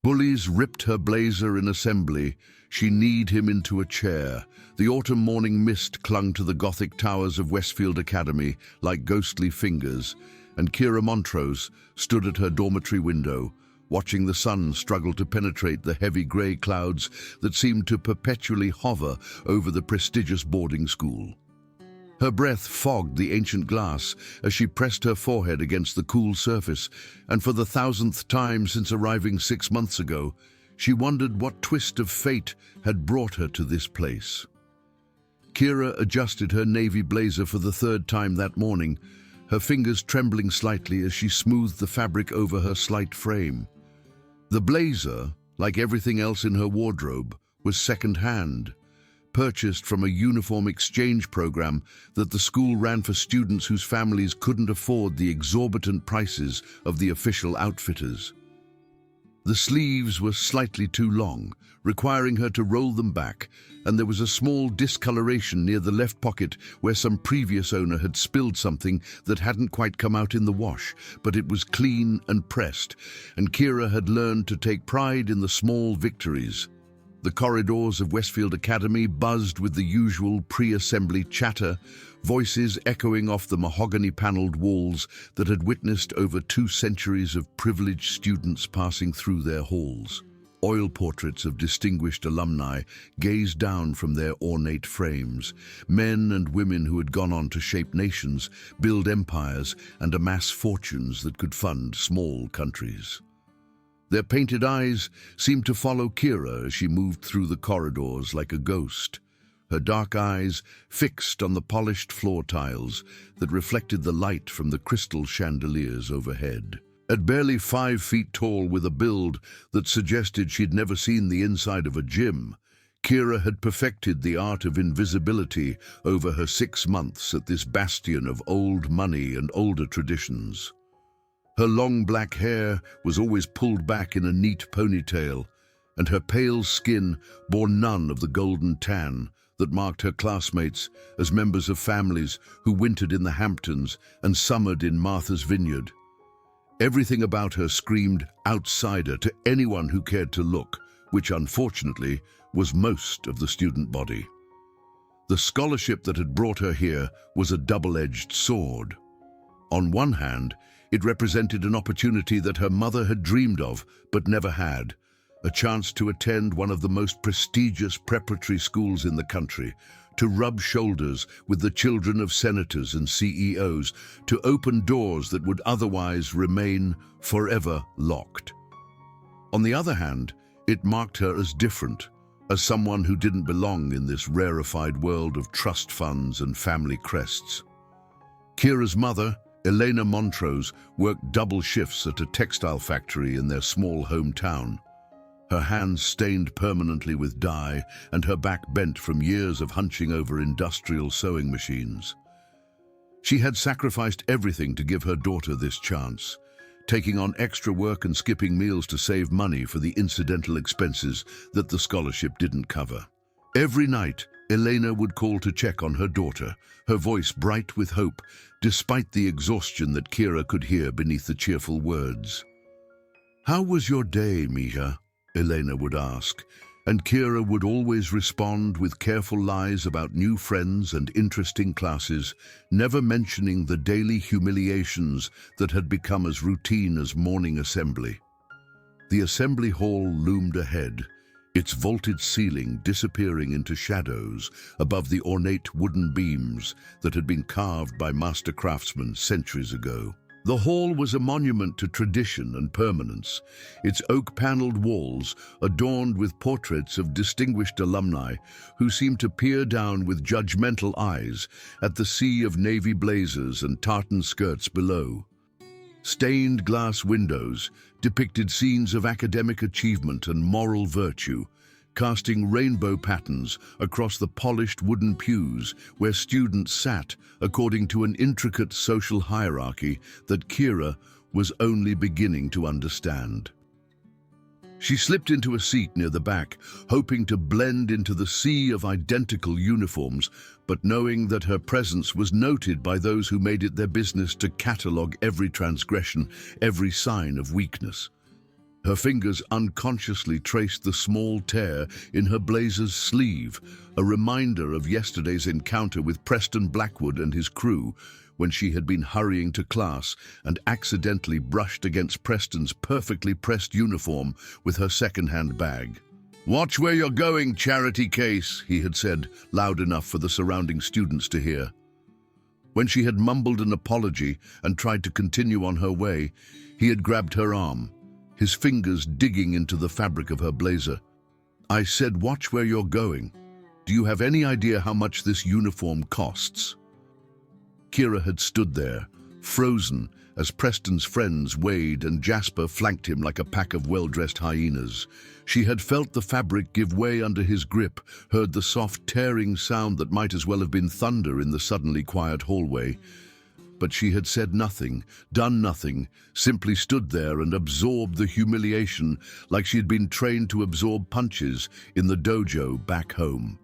Bullies ripped her blazer in assembly. She kneed him into a chair. The autumn morning mist clung to the Gothic towers of Westfield Academy like ghostly fingers, and Kira Montrose stood at her dormitory window, watching the sun struggle to penetrate the heavy grey clouds that seemed to perpetually hover over the prestigious boarding school. Her breath fogged the ancient glass as she pressed her forehead against the cool surface, and for the 1000th time since arriving 6 months ago, she wondered what twist of fate had brought her to this place. Kira adjusted her navy blazer for the 3rd time that morning, her fingers trembling slightly as she smoothed the fabric over her slight frame. The blazer, like everything else in her wardrobe, was second-hand, purchased from a uniform exchange program that the school ran for students whose families couldn't afford the exorbitant prices of the official outfitters. The sleeves were slightly too long, requiring her to roll them back, and there was a small discoloration near the left pocket where some previous owner had spilled something that hadn't quite come out in the wash, but it was clean and pressed, and Kira had learned to take pride in the small victories. The corridors of Westfield Academy buzzed with the usual pre-assembly chatter, voices echoing off the mahogany-paneled walls that had witnessed over 2 centuries of privileged students passing through their halls. Oil portraits of distinguished alumni gazed down from their ornate frames, men and women who had gone on to shape nations, build empires, and amass fortunes that could fund small countries. Their painted eyes seemed to follow Kira as she moved through the corridors like a ghost, her dark eyes fixed on the polished floor tiles that reflected the light from the crystal chandeliers overhead. At barely 5 feet tall, with a build that suggested she'd never seen the inside of a gym, Kira had perfected the art of invisibility over her 6 months at this bastion of old money and older traditions. Her long black hair was always pulled back in a neat ponytail, and her pale skin bore none of the golden tan that marked her classmates as members of families who wintered in the Hamptons and summered in Martha's Vineyard. Everything about her screamed outsider to anyone who cared to look, which unfortunately was most of the student body. The scholarship that had brought her here was a double-edged sword. On one hand, it represented an opportunity that her mother had dreamed of but never had, a chance to attend one of the most prestigious preparatory schools in the country, to rub shoulders with the children of senators and CEOs, to open doors that would otherwise remain forever locked. On the other hand, it marked her as different, as someone who didn't belong in this rarefied world of trust funds and family crests. Kira's mother, Elena Montrose, worked double shifts at a textile factory in their small hometown. Her hands stained permanently with dye and her back bent from years of hunching over industrial sewing machines. She had sacrificed everything to give her daughter this chance, taking on extra work and skipping meals to save money for the incidental expenses that the scholarship didn't cover. Every night, Elena would call to check on her daughter, her voice bright with hope, despite the exhaustion that Kira could hear beneath the cheerful words. "How was your day, Mija?" Elena would ask, and Kira would always respond with careful lies about new friends and interesting classes, never mentioning the daily humiliations that had become as routine as morning assembly. The assembly hall loomed ahead, its vaulted ceiling disappearing into shadows above the ornate wooden beams that had been carved by master craftsmen centuries ago. The hall was a monument to tradition and permanence, its oak-paneled walls adorned with portraits of distinguished alumni who seemed to peer down with judgmental eyes at the sea of navy blazers and tartan skirts below. Stained glass windows depicted scenes of academic achievement and moral virtue, casting rainbow patterns across the polished wooden pews where students sat according to an intricate social hierarchy that Kira was only beginning to understand. She slipped into a seat near the back, hoping to blend into the sea of identical uniforms, but knowing that her presence was noted by those who made it their business to catalogue every transgression, every sign of weakness. Her fingers unconsciously traced the small tear in her blazer's sleeve, a reminder of yesterday's encounter with Preston Blackwood and his crew, when she had been hurrying to class and accidentally brushed against Preston's perfectly pressed uniform with her second-hand bag. "Watch where you're going, charity case," he had said, loud enough for the surrounding students to hear. When she had mumbled an apology and tried to continue on her way, he had grabbed her arm, his fingers digging into the fabric of her blazer. "I said, watch where you're going. Do you have any idea how much this uniform costs?" Kira had stood there, frozen, as Preston's friends Wade and Jasper flanked him like a pack of well-dressed hyenas. She had felt the fabric give way under his grip, heard the soft tearing sound that might as well have been thunder in the suddenly quiet hallway. But she had said nothing, done nothing, simply stood there and absorbed the humiliation like she had been trained to absorb punches in the dojo back home.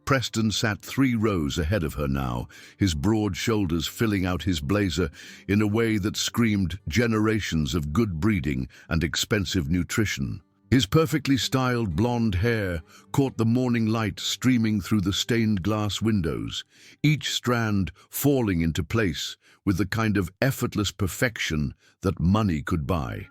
Preston sat 3 rows ahead of her now, his broad shoulders filling out his blazer in a way that screamed generations of good breeding and expensive nutrition. His perfectly styled blonde hair caught the morning light streaming through the stained glass windows, each strand falling into place with the kind of effortless perfection that money could buy.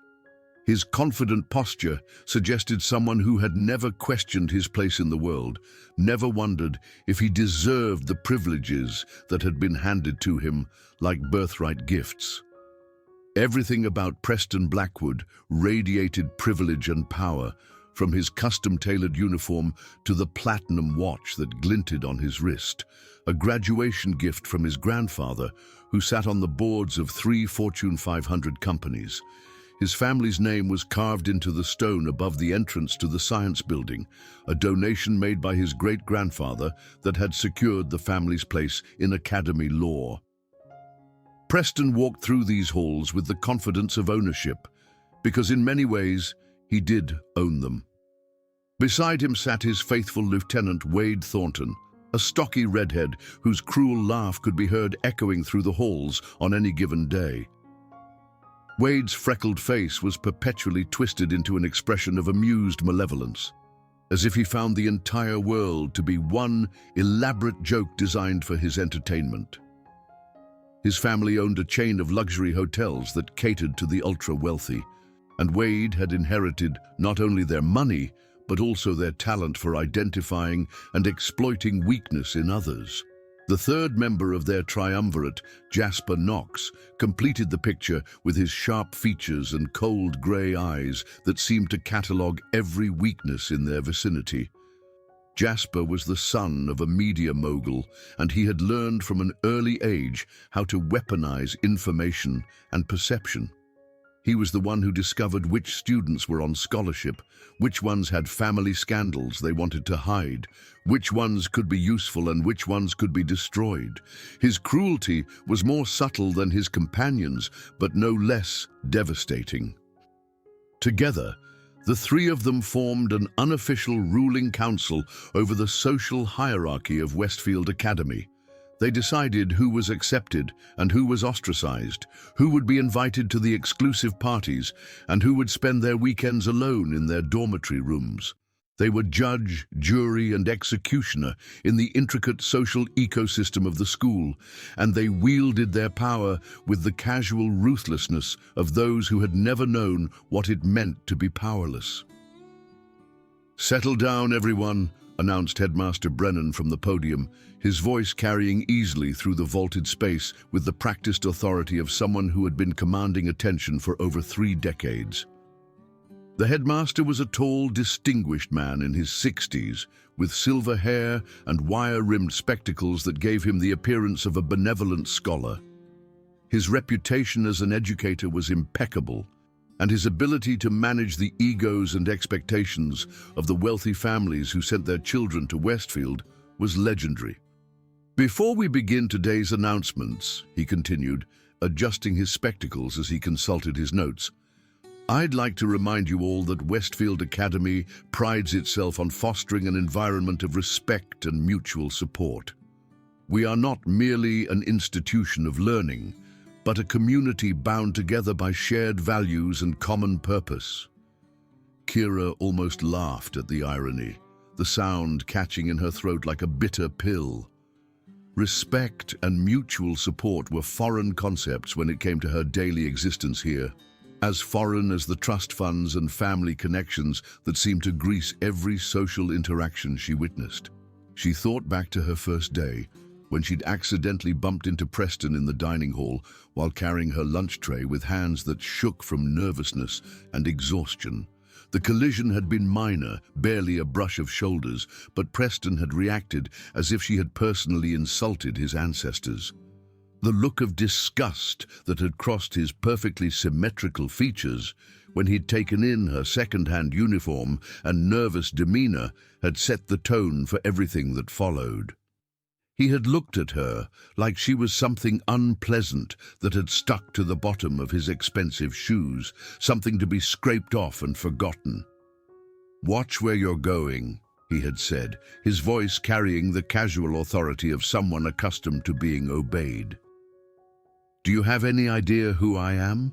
His confident posture suggested someone who had never questioned his place in the world, never wondered if he deserved the privileges that had been handed to him like birthright gifts. Everything about Preston Blackwood radiated privilege and power, from his custom-tailored uniform to the platinum watch that glinted on his wrist, a graduation gift from his grandfather, who sat on the boards of 3 Fortune 500 companies. His family's name was carved into the stone above the entrance to the science building, a donation made by his great-grandfather that had secured the family's place in academy lore. Preston walked through these halls with the confidence of ownership, because in many ways he did own them. Beside him sat his faithful Lieutenant Wade Thornton, a stocky redhead whose cruel laugh could be heard echoing through the halls on any given day. Wade's freckled face was perpetually twisted into an expression of amused malevolence, as if he found the entire world to be one elaborate joke designed for his entertainment. His family owned a chain of luxury hotels that catered to the ultra-wealthy, and Wade had inherited not only their money, but also their talent for identifying and exploiting weakness in others. The third member of their triumvirate, Jasper Knox, completed the picture with his sharp features and cold grey eyes that seemed to catalogue every weakness in their vicinity. Jasper was the son of a media mogul, and he had learned from an early age how to weaponize information and perception. He was the one who discovered which students were on scholarship, which ones had family scandals they wanted to hide, which ones could be useful and which ones could be destroyed. His cruelty was more subtle than his companions, but no less devastating. Together, the 3 of them formed an unofficial ruling council over the social hierarchy of Westfield Academy. They decided who was accepted and who was ostracized, who would be invited to the exclusive parties, and who would spend their weekends alone in their dormitory rooms. They were judge, jury, and executioner in the intricate social ecosystem of the school, and they wielded their power with the casual ruthlessness of those who had never known what it meant to be powerless. "Settle down, everyone," announced Headmaster Brennan from the podium, his voice carrying easily through the vaulted space with the practiced authority of someone who had been commanding attention for over 3 decades. The headmaster was a tall, distinguished man in his 60s, with silver hair and wire-rimmed spectacles that gave him the appearance of a benevolent scholar. His reputation as an educator was impeccable, and his ability to manage the egos and expectations of the wealthy families who sent their children to Westfield was legendary. "Before we begin today's announcements," he continued, adjusting his spectacles as he consulted his notes, "I'd like to remind you all that Westfield Academy prides itself on fostering an environment of respect and mutual support. We are not merely an institution of learning, but a community bound together by shared values and common purpose. Kira almost laughed at the irony, the sound catching in her throat like a bitter pill. Respect and mutual support were foreign concepts when it came to her daily existence here, as foreign as the trust funds and family connections that seemed to grease every social interaction she witnessed. She thought back to her first day, when she'd accidentally bumped into Preston in the dining hall while carrying her lunch tray with hands that shook from nervousness and exhaustion. The collision had been minor, barely a brush of shoulders, but Preston had reacted as if she had personally insulted his ancestors. The look of disgust that had crossed his perfectly symmetrical features when he'd taken in her second-hand uniform and nervous demeanor had set the tone for everything that followed. He had looked at her like she was something unpleasant that had stuck to the bottom of his expensive shoes, something to be scraped off and forgotten. "Watch where you're going," he had said, his voice carrying the casual authority of someone accustomed to being obeyed. "Do you have any idea who I am?"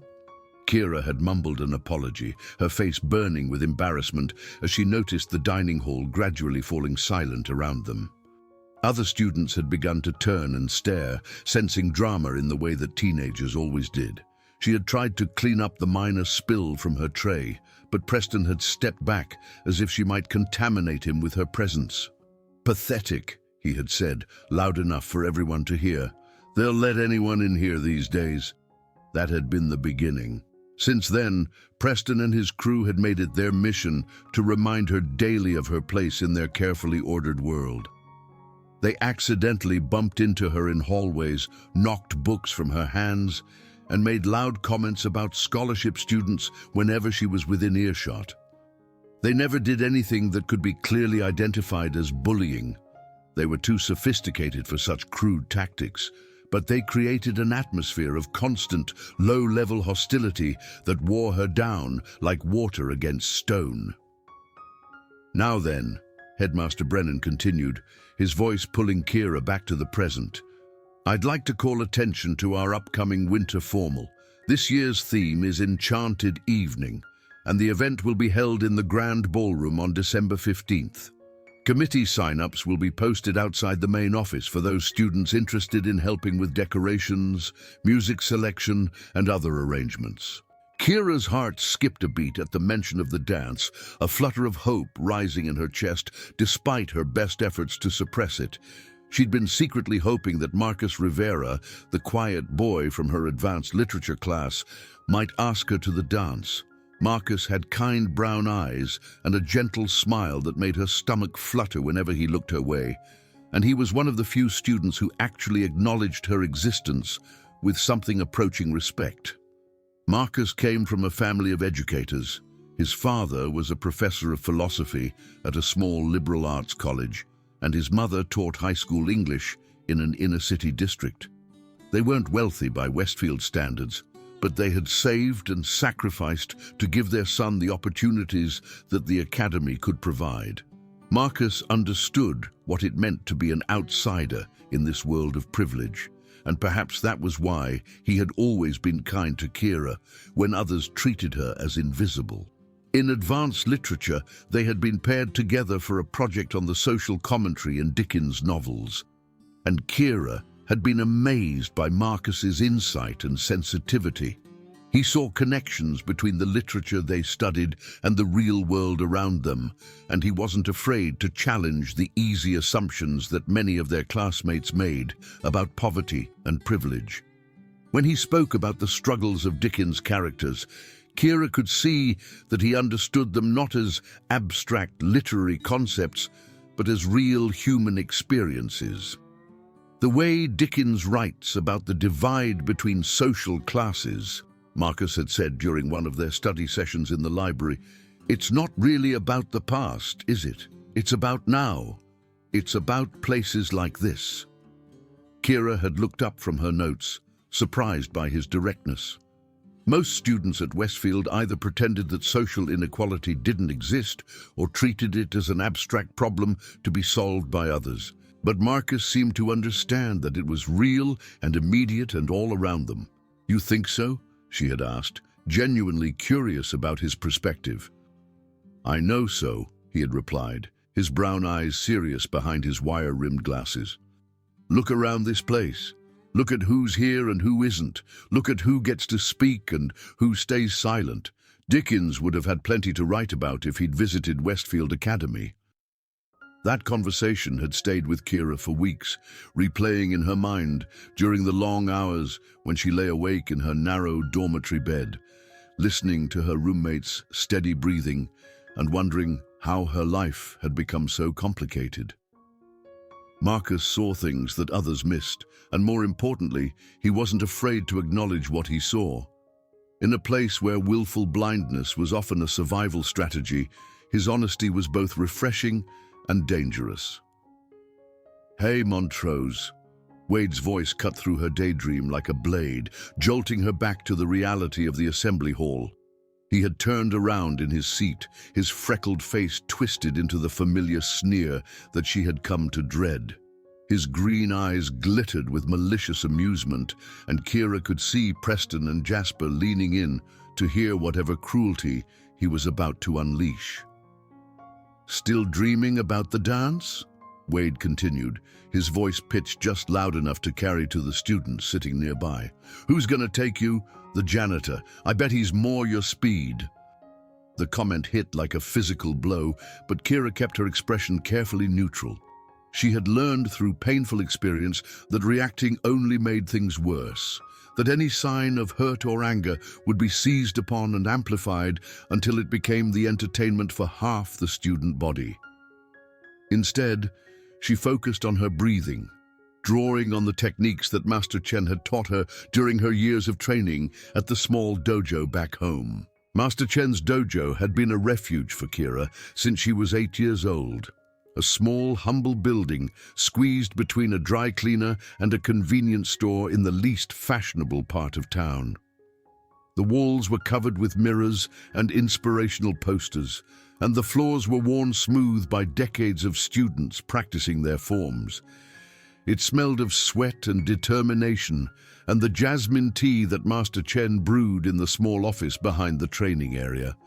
Kira had mumbled an apology, her face burning with embarrassment as she noticed the dining hall gradually falling silent around them. Other students had begun to turn and stare, sensing drama in the way that teenagers always did. She had tried to clean up the minor spill from her tray, but Preston had stepped back as if she might contaminate him with her presence. "Pathetic," he had said, loud enough for everyone to hear. "They'll let anyone in here these days." That had been the beginning. Since then, Preston and his crew had made it their mission to remind her daily of her place in their carefully ordered world. They accidentally bumped into her in hallways, knocked books from her hands, and made loud comments about scholarship students whenever she was within earshot. They never did anything that could be clearly identified as bullying. They were too sophisticated for such crude tactics, but they created an atmosphere of constant, low-level hostility that wore her down like water against stone. "Now then," Headmaster Brennan continued, his voice pulling Kira back to the present, "I'd like to call attention to our upcoming winter formal. This year's theme is Enchanted Evening, and the event will be held in the Grand Ballroom on December 15th. Committee sign-ups will be posted outside the main office for those students interested in helping with decorations, music selection, and other arrangements." Kira's heart skipped a beat at the mention of the dance, a flutter of hope rising in her chest despite her best efforts to suppress it. She'd been secretly hoping that Marcus Rivera, the quiet boy from her advanced literature class, might ask her to the dance. Marcus had kind brown eyes and a gentle smile that made her stomach flutter whenever he looked her way, and he was one of the few students who actually acknowledged her existence with something approaching respect. Marcus came from a family of educators. His father was a professor of philosophy at a small liberal arts college, and his mother taught high school English in an inner-city district. They weren't wealthy by Westfield standards, but they had saved and sacrificed to give their son the opportunities that the academy could provide. Marcus understood what it meant to be an outsider in this world of privilege, and perhaps that was why he had always been kind to Kira when others treated her as invisible. In advanced literature, they had been paired together for a project on the social commentary in Dickens' novels, and Kira had been amazed by Marcus's insight and sensitivity. He saw connections between the literature they studied and the real world around them, and he wasn't afraid to challenge the easy assumptions that many of their classmates made about poverty and privilege. When he spoke about the struggles of Dickens' characters, Kira could see that he understood them not as abstract literary concepts, but as real human experiences. The way Dickens writes about the divide between social classes, Marcus had said during one of their study sessions in the library, "It's not really about the past, is it? It's about now. It's about places like this." Kira had looked up from her notes, surprised by his directness. Most students at Westfield either pretended that social inequality didn't exist or treated it as an abstract problem to be solved by others. But Marcus seemed to understand that it was real and immediate and all around them. "You think so?" she had asked, genuinely curious about his perspective. "I know so," he had replied, his brown eyes serious behind his wire-rimmed glasses. "Look around this place. Look at who's here and who isn't. Look at who gets to speak and who stays silent. Dickens would have had plenty to write about if he'd visited Westfield Academy." That conversation had stayed with Kira for weeks, replaying in her mind during the long hours when she lay awake in her narrow dormitory bed, listening to her roommate's steady breathing and wondering how her life had become so complicated. Marcus saw things that others missed, and more importantly, he wasn't afraid to acknowledge what he saw. In a place where willful blindness was often a survival strategy, his honesty was both refreshing and dangerous. "Hey, Montrose." Wade's voice cut through her daydream like a blade, jolting her back to the reality of the assembly hall. He had turned around in his seat, his freckled face twisted into the familiar sneer that she had come to dread. His green eyes glittered with malicious amusement, and Kira could see Preston and Jasper leaning in to hear whatever cruelty he was about to unleash. "Still dreaming about the dance?" Wade continued, his voice pitched just loud enough to carry to the students sitting nearby. "Who's gonna take you? The janitor. I bet he's more your speed." The comment hit like a physical blow, but Kira kept her expression carefully neutral. She had learned through painful experience that reacting only made things worse, that any sign of hurt or anger would be seized upon and amplified until it became the entertainment for half the student body. Instead, she focused on her breathing, drawing on the techniques that Master Chen had taught her during her years of training at the small dojo back home. Master Chen's dojo had been a refuge for Kira since she was 8 years old. A small, humble building squeezed between a dry cleaner and a convenience store in the least fashionable part of town. The walls were covered with mirrors and inspirational posters, and the floors were worn smooth by decades of students practicing their forms. It smelled of sweat and determination, and the jasmine tea that Master Chen brewed in the small office behind the training area.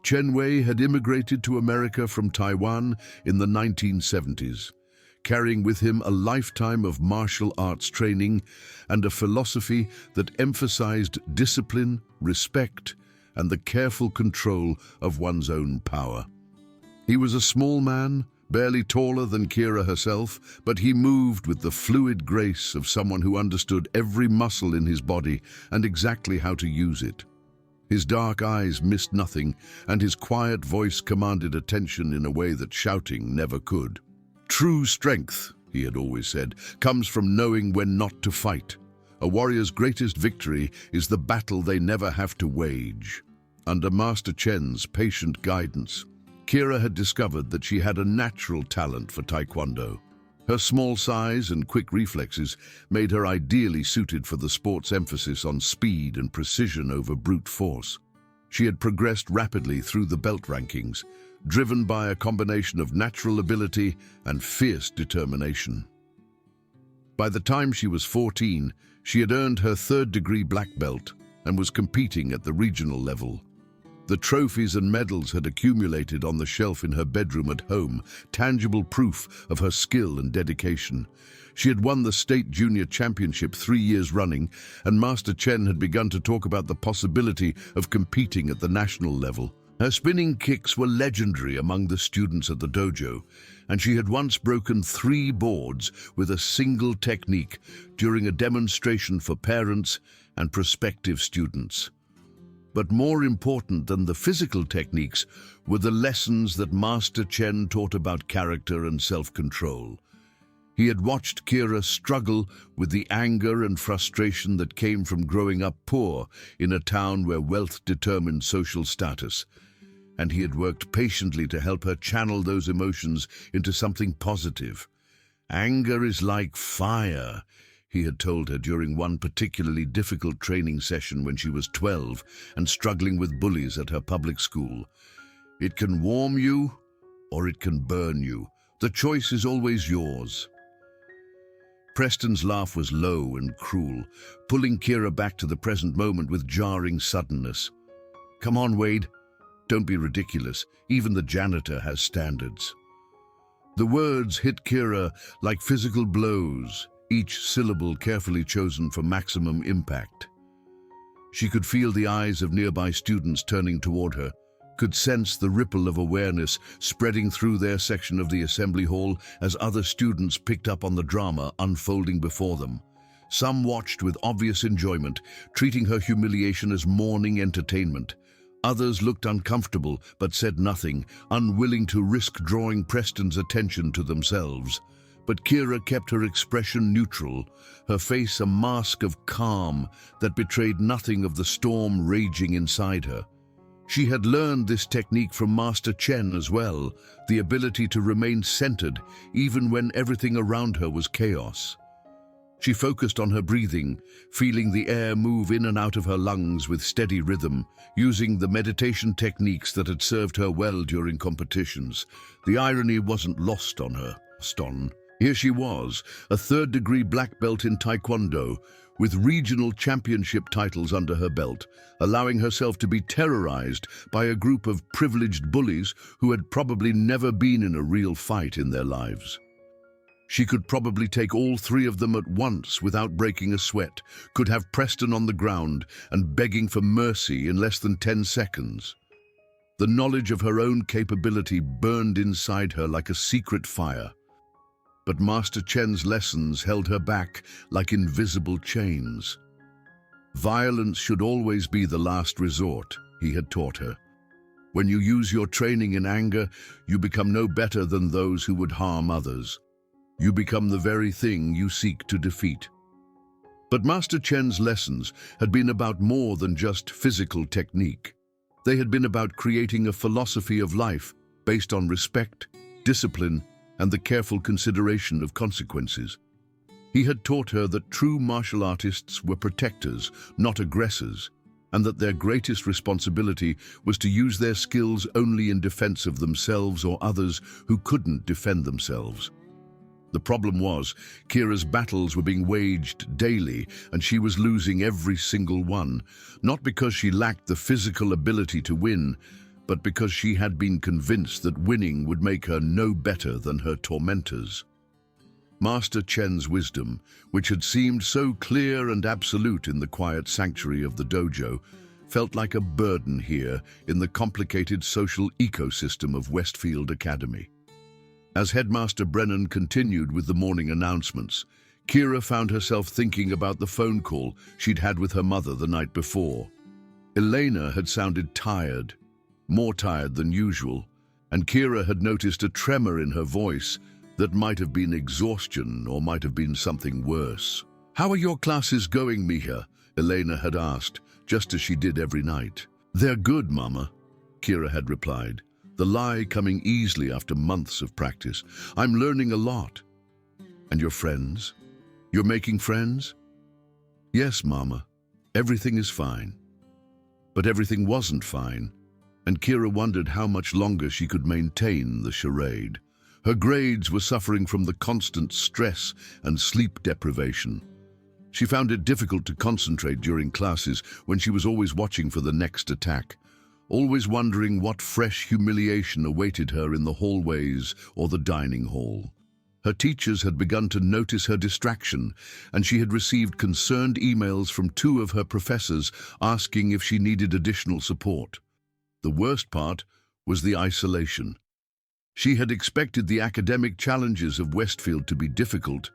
Chen Wei had immigrated to America from Taiwan in the 1970s, carrying with him a lifetime of martial arts training and a philosophy that emphasized discipline, respect, and the careful control of one's own power. He was a small man, barely taller than Kira herself, but he moved with the fluid grace of someone who understood every muscle in his body and exactly how to use it. His dark eyes missed nothing, and his quiet voice commanded attention in a way that shouting never could. "True strength," he had always said, "comes from knowing when not to fight. A warrior's greatest victory is the battle they never have to wage." Under Master Chen's patient guidance, Kira had discovered that she had a natural talent for taekwondo. Her small size and quick reflexes made her ideally suited for the sport's emphasis on speed and precision over brute force. She had progressed rapidly through the belt rankings, driven by a combination of natural ability and fierce determination. By the time she was 14, she had earned her third-degree black belt and was competing at the regional level. The trophies and medals had accumulated on the shelf in her bedroom at home, tangible proof of her skill and dedication. She had won the state junior championship 3 years running, and Master Chen had begun to talk about the possibility of competing at the national level. Her spinning kicks were legendary among the students at the dojo, and she had once broken 3 boards with a single technique during a demonstration for parents and prospective students. But more important than the physical techniques were the lessons that Master Chen taught about character and self-control. He had watched Kira struggle with the anger and frustration that came from growing up poor in a town where wealth determined social status, and he had worked patiently to help her channel those emotions into something positive. "Anger is like fire," he had told her during one particularly difficult training session when she was 12 and struggling with bullies at her public school. "It can warm you or it can burn you. The choice is always yours." Preston's laugh was low and cruel, pulling Kira back to the present moment with jarring suddenness. "Come on, Wade. Don't be ridiculous. Even the janitor has standards." The words hit Kira like physical blows, each syllable carefully chosen for maximum impact. She could feel the eyes of nearby students turning toward her, could sense the ripple of awareness spreading through their section of the assembly hall as other students picked up on the drama unfolding before them. Some watched with obvious enjoyment, treating her humiliation as morning entertainment. Others looked uncomfortable but said nothing, unwilling to risk drawing Preston's attention to themselves. But Kira kept her expression neutral, her face a mask of calm that betrayed nothing of the storm raging inside her. She had learned this technique from Master Chen as well, the ability to remain centered even when everything around her was chaos. She focused on her breathing, feeling the air move in and out of her lungs with steady rhythm, using the meditation techniques that had served her well during competitions. The irony wasn't lost on her. Here she was, a third-degree black belt in Taekwondo, with regional championship titles under her belt, allowing herself to be terrorized by a group of privileged bullies who had probably never been in a real fight in their lives. She could probably take all three of them at once without breaking a sweat, could have Preston on the ground and begging for mercy in less than 10 seconds. The knowledge of her own capability burned inside her like a secret fire. But Master Chen's lessons held her back like invisible chains. Violence should always be the last resort, he had taught her. When you use your training in anger, you become no better than those who would harm others. You become the very thing you seek to defeat. But Master Chen's lessons had been about more than just physical technique. They had been about creating a philosophy of life based on respect, discipline, and the careful consideration of consequences. He had taught her that true martial artists were protectors, not aggressors, and that their greatest responsibility was to use their skills only in defense of themselves or others who couldn't defend themselves. The problem was, Kira's battles were being waged daily, and she was losing every single one, not because she lacked the physical ability to win, but because she had been convinced that winning would make her no better than her tormentors. Master Chen's wisdom, which had seemed so clear and absolute in the quiet sanctuary of the dojo, felt like a burden here in the complicated social ecosystem of Westfield Academy. As Headmaster Brennan continued with the morning announcements, Kira found herself thinking about the phone call she'd had with her mother the night before. Elena had sounded tired, more tired than usual, and Kira had noticed a tremor in her voice that might have been exhaustion or might have been something worse. "How are your classes going, Mija?" Elena had asked, just as she did every night. "They're good, Mama," Kira had replied, the lie coming easily after months of practice. "I'm learning a lot." "And your friends? You're making friends?" "Yes, Mama. Everything is fine." But everything wasn't fine, and Kira wondered how much longer she could maintain the charade. Her grades were suffering from the constant stress and sleep deprivation. She found it difficult to concentrate during classes when she was always watching for the next attack, always wondering what fresh humiliation awaited her in the hallways or the dining hall. Her teachers had begun to notice her distraction, and she had received concerned emails from 2 of her professors asking if she needed additional support. The worst part was the isolation. She had expected the academic challenges of Westfield to be difficult,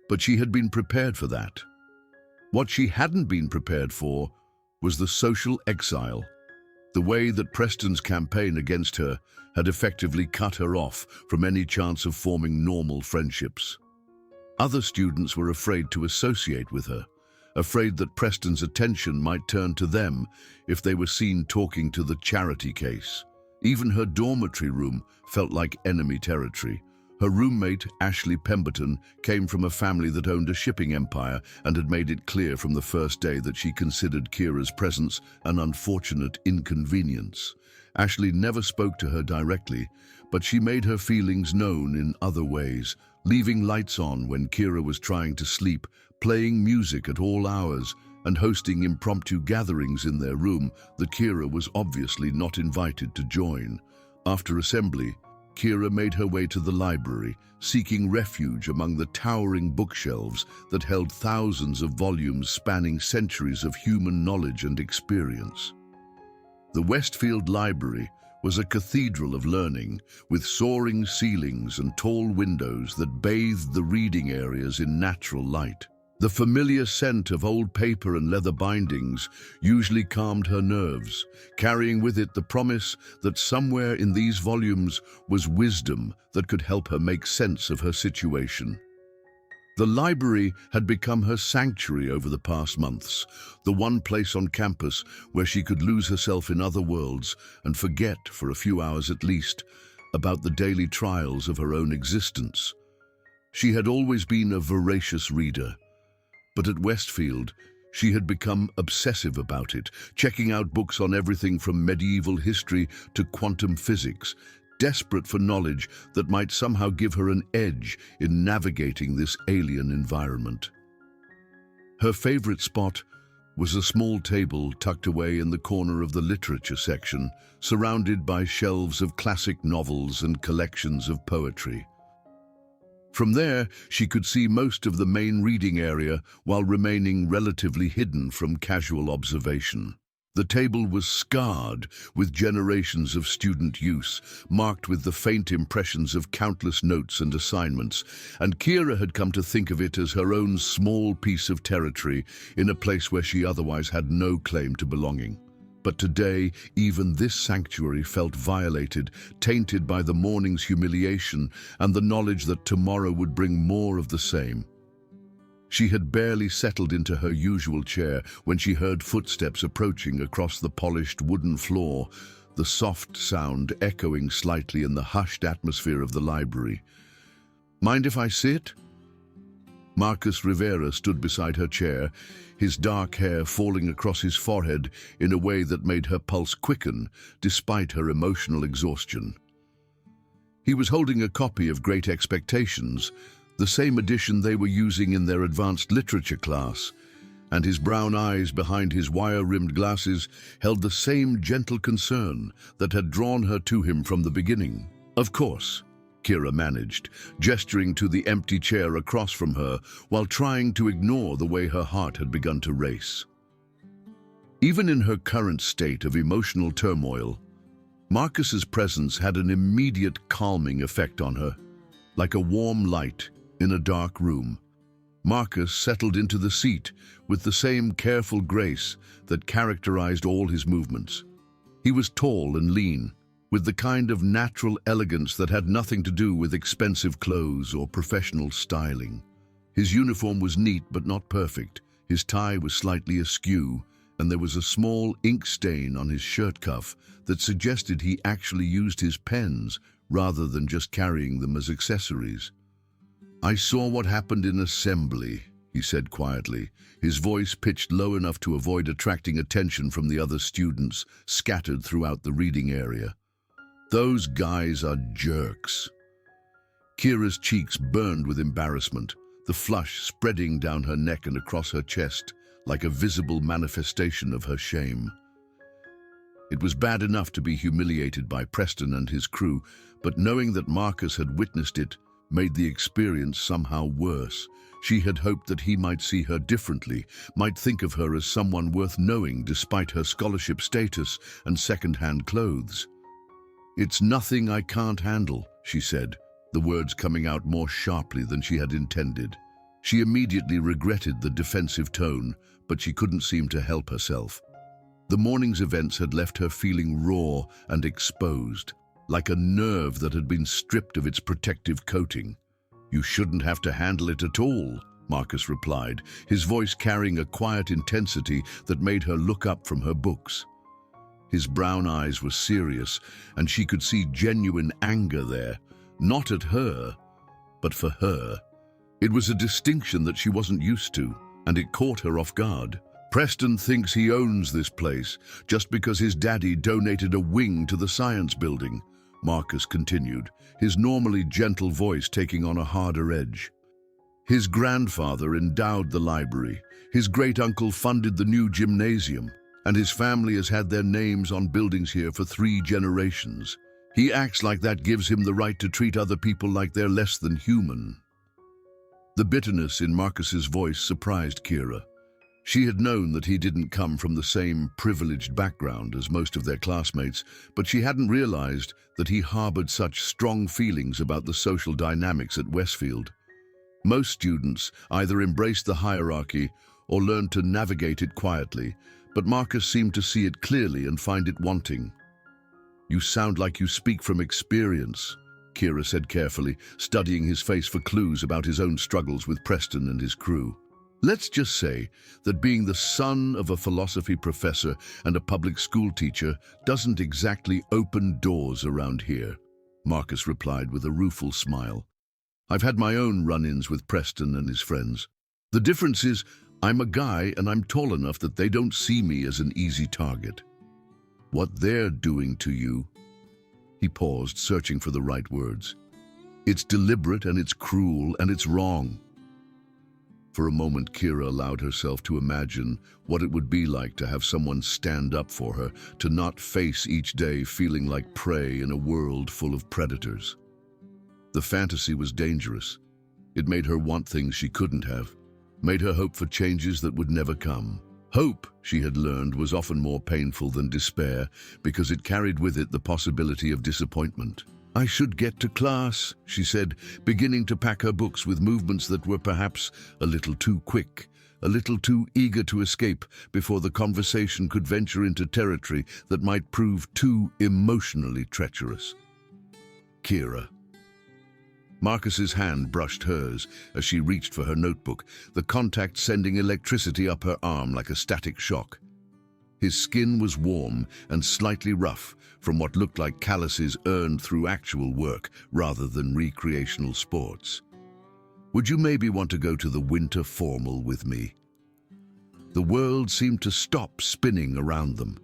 but she had been prepared for that. What she hadn't been prepared for was the social exile. The way that Preston's campaign against her had effectively cut her off from any chance of forming normal friendships. Other students were afraid to associate with her, afraid that Preston's attention might turn to them if they were seen talking to the charity case. Even her dormitory room felt like enemy territory. Her roommate, Ashley Pemberton, came from a family that owned a shipping empire and had made it clear from the first day that she considered Kira's presence an unfortunate inconvenience. Ashley never spoke to her directly, but she made her feelings known in other ways, leaving lights on when Kira was trying to sleep, playing music at all hours, and hosting impromptu gatherings in their room that Kira was obviously not invited to join. After assembly, Kira made her way to the library, seeking refuge among the towering bookshelves that held thousands of volumes spanning centuries of human knowledge and experience. The Westfield Library was a cathedral of learning, with soaring ceilings and tall windows that bathed the reading areas in natural light. The familiar scent of old paper and leather bindings usually calmed her nerves, carrying with it the promise that somewhere in these volumes was wisdom that could help her make sense of her situation. The library had become her sanctuary over the past months, the one place on campus where she could lose herself in other worlds and forget, for a few hours at least, about the daily trials of her own existence. She had always been a voracious reader, but at Westfield, she had become obsessive about it, checking out books on everything from medieval history to quantum physics, desperate for knowledge that might somehow give her an edge in navigating this alien environment. Her favorite spot was a small table tucked away in the corner of the literature section, surrounded by shelves of classic novels and collections of poetry. From there, she could see most of the main reading area while remaining relatively hidden from casual observation. The table was scarred with generations of student use, marked with the faint impressions of countless notes and assignments, and Kira had come to think of it as her own small piece of territory in a place where she otherwise had no claim to belonging. But today, even this sanctuary felt violated, tainted by the morning's humiliation and the knowledge that tomorrow would bring more of the same. She had barely settled into her usual chair when she heard footsteps approaching across the polished wooden floor, the soft sound echoing slightly in the hushed atmosphere of the library. "Mind if I sit?" Marcus Rivera stood beside her chair, his dark hair falling across his forehead in a way that made her pulse quicken, despite her emotional exhaustion. He was holding a copy of Great Expectations, the same edition they were using in their advanced literature class, and his brown eyes behind his wire-rimmed glasses held the same gentle concern that had drawn her to him from the beginning. "Of course," Kira managed, gesturing to the empty chair across from her while trying to ignore the way her heart had begun to race. Even in her current state of emotional turmoil, Marcus's presence had an immediate calming effect on her, like a warm light in a dark room. Marcus settled into the seat with the same careful grace that characterized all his movements. He was tall and lean, with the kind of natural elegance that had nothing to do with expensive clothes or professional styling. His uniform was neat but not perfect, his tie was slightly askew, and there was a small ink stain on his shirt cuff that suggested he actually used his pens rather than just carrying them as accessories. "I saw what happened in assembly," he said quietly, his voice pitched low enough to avoid attracting attention from the other students scattered throughout the reading area. "Those guys are jerks." Kira's cheeks burned with embarrassment, the flush spreading down her neck and across her chest like a visible manifestation of her shame. It was bad enough to be humiliated by Preston and his crew, but knowing that Marcus had witnessed it made the experience somehow worse. She had hoped that he might see her differently, might think of her as someone worth knowing despite her scholarship status and second-hand clothes. "It's nothing I can't handle," she said, the words coming out more sharply than she had intended. She immediately regretted the defensive tone, but she couldn't seem to help herself. The morning's events had left her feeling raw and exposed, like a nerve that had been stripped of its protective coating. "You shouldn't have to handle it at all," Marcus replied, his voice carrying a quiet intensity that made her look up from her books. His brown eyes were serious, and she could see genuine anger there, not at her, but for her. It was a distinction that she wasn't used to, and it caught her off guard. "Preston thinks he owns this place just because his daddy donated a wing to the science building," Marcus continued, his normally gentle voice taking on a harder edge. His grandfather endowed the library, his great-uncle funded the new gymnasium, and his family has had their names on buildings here for 3 generations. He acts like that gives him the right to treat other people like they're less than human. The bitterness in Marcus's voice surprised Kira. She had known that he didn't come from the same privileged background as most of their classmates, but she hadn't realized that he harbored such strong feelings about the social dynamics at Westfield. Most students either embraced the hierarchy or learned to navigate it quietly, but Marcus seemed to see it clearly and find it wanting. "You sound like you speak from experience," Kira said carefully, studying his face for clues about his own struggles with Preston and his crew. "Let's just say that being the son of a philosophy professor and a public school teacher doesn't exactly open doors around here," Marcus replied with a rueful smile. "I've had my own run-ins with Preston and his friends. The difference is I'm a guy and I'm tall enough that they don't see me as an easy target. What they're doing to you..." He paused, searching for the right words. "It's deliberate and it's cruel and it's wrong." For a moment, Kira allowed herself to imagine what it would be like to have someone stand up for her, to not face each day feeling like prey in a world full of predators. The fantasy was dangerous. It made her want things she couldn't have, made her hope for changes that would never come. Hope, she had learned, was often more painful than despair because it carried with it the possibility of disappointment. "I should get to class," she said, beginning to pack her books with movements that were perhaps a little too quick, a little too eager to escape before the conversation could venture into territory that might prove too emotionally treacherous. "Kira." Marcus's hand brushed hers as she reached for her notebook, the contact sending electricity up her arm like a static shock. His skin was warm and slightly rough from what looked like calluses earned through actual work rather than recreational sports. "Would you maybe want to go to the winter formal with me?" The world seemed to stop spinning around them.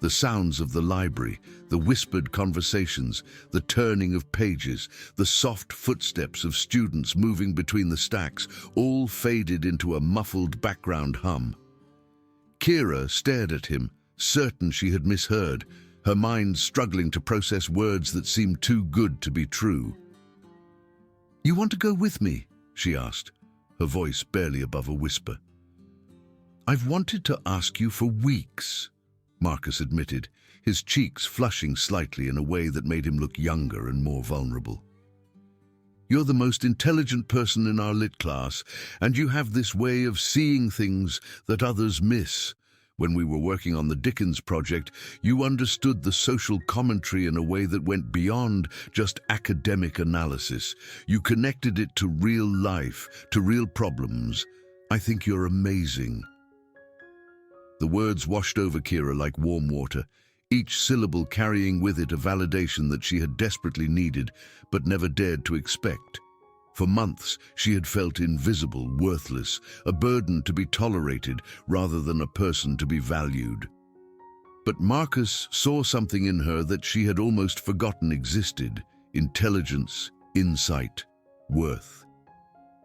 The sounds of the library, the whispered conversations, the turning of pages, the soft footsteps of students moving between the stacks, all faded into a muffled background hum. Kira stared at him, certain she had misheard, her mind struggling to process words that seemed too good to be true. "You want to go with me?" she asked, her voice barely above a whisper. "I've wanted to ask you for weeks," Marcus admitted, his cheeks flushing slightly in a way that made him look younger and more vulnerable. "You're the most intelligent person in our lit class, and you have this way of seeing things that others miss. When we were working on the Dickens project, you understood the social commentary in a way that went beyond just academic analysis. You connected it to real life, to real problems. I think you're amazing." The words washed over Kira like warm water, each syllable carrying with it a validation that she had desperately needed but never dared to expect. For months, she had felt invisible, worthless, a burden to be tolerated rather than a person to be valued. But Marcus saw something in her that she had almost forgotten existed: intelligence, insight, worth.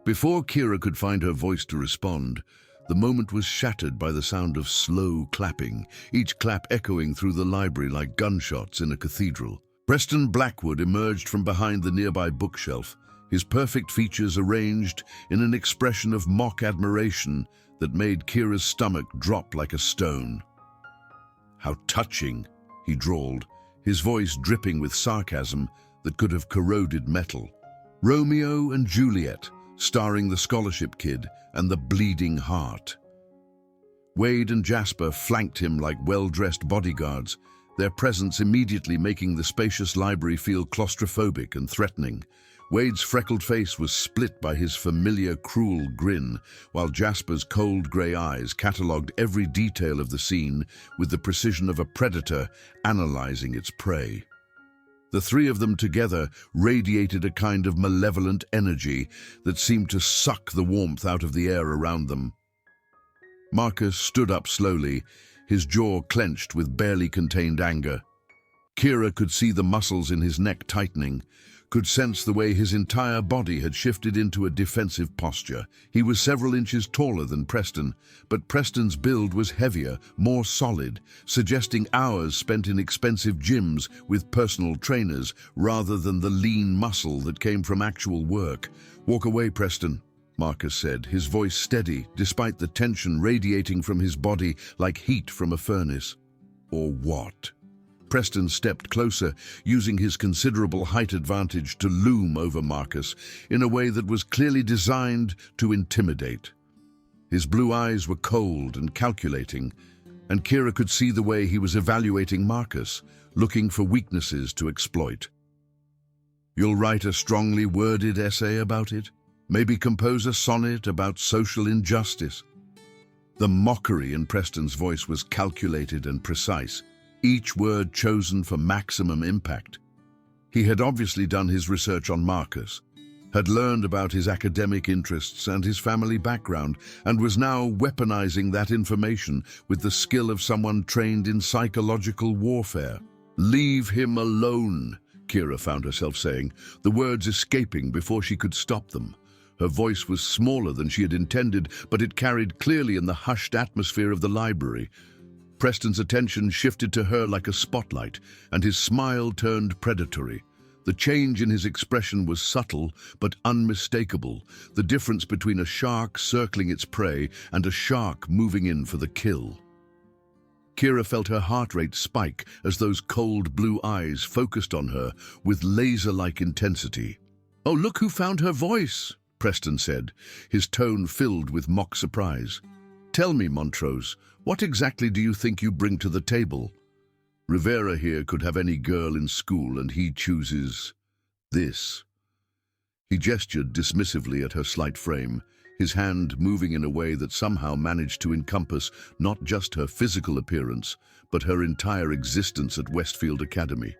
Before Kira could find her voice to respond, the moment was shattered by the sound of slow clapping, each clap echoing through the library like gunshots in a cathedral. Preston Blackwood emerged from behind the nearby bookshelf, his perfect features arranged in an expression of mock admiration that made Kira's stomach drop like a stone. "How touching," he drawled, his voice dripping with sarcasm that could have corroded metal. "Romeo and Juliet, starring the scholarship kid and the bleeding heart." Wade and Jasper flanked him like well-dressed bodyguards, their presence immediately making the spacious library feel claustrophobic and threatening. Wade's freckled face was split by his familiar, cruel grin, while Jasper's cold grey eyes catalogued every detail of the scene with the precision of a predator analyzing its prey. The three of them together radiated a kind of malevolent energy that seemed to suck the warmth out of the air around them. Marcus stood up slowly, his jaw clenched with barely contained anger. Kira could see the muscles in his neck tightening, could sense the way his entire body had shifted into a defensive posture. He was several inches taller than Preston, but Preston's build was heavier, more solid, suggesting hours spent in expensive gyms with personal trainers rather than the lean muscle that came from actual work. "Walk away, Preston," Marcus said, his voice steady, despite the tension radiating from his body like heat from a furnace. "Or what?" Preston stepped closer, using his considerable height advantage to loom over Marcus in a way that was clearly designed to intimidate. His blue eyes were cold and calculating, and Kira could see the way he was evaluating Marcus, looking for weaknesses to exploit. "You'll write a strongly worded essay about it? Maybe compose a sonnet about social injustice?" The mockery in Preston's voice was calculated and precise, each word chosen for maximum impact. He had obviously done his research on Marcus, had learned about his academic interests and his family background, and was now weaponizing that information with the skill of someone trained in psychological warfare. "Leave him alone," Kira found herself saying, the words escaping before she could stop them. Her voice was smaller than she had intended, but it carried clearly in the hushed atmosphere of the library. Preston's attention shifted to her like a spotlight, and his smile turned predatory. The change in his expression was subtle but unmistakable, the difference between a shark circling its prey and a shark moving in for the kill. Kira felt her heart rate spike as those cold blue eyes focused on her with laser-like intensity. "Oh, look who found her voice," Preston said, his tone filled with mock surprise. "Tell me, Montrose, what exactly do you think you bring to the table? Rivera here could have any girl in school, and he chooses this." He gestured dismissively at her slight frame, his hand moving in a way that somehow managed to encompass not just her physical appearance, but her entire existence at Westfield Academy.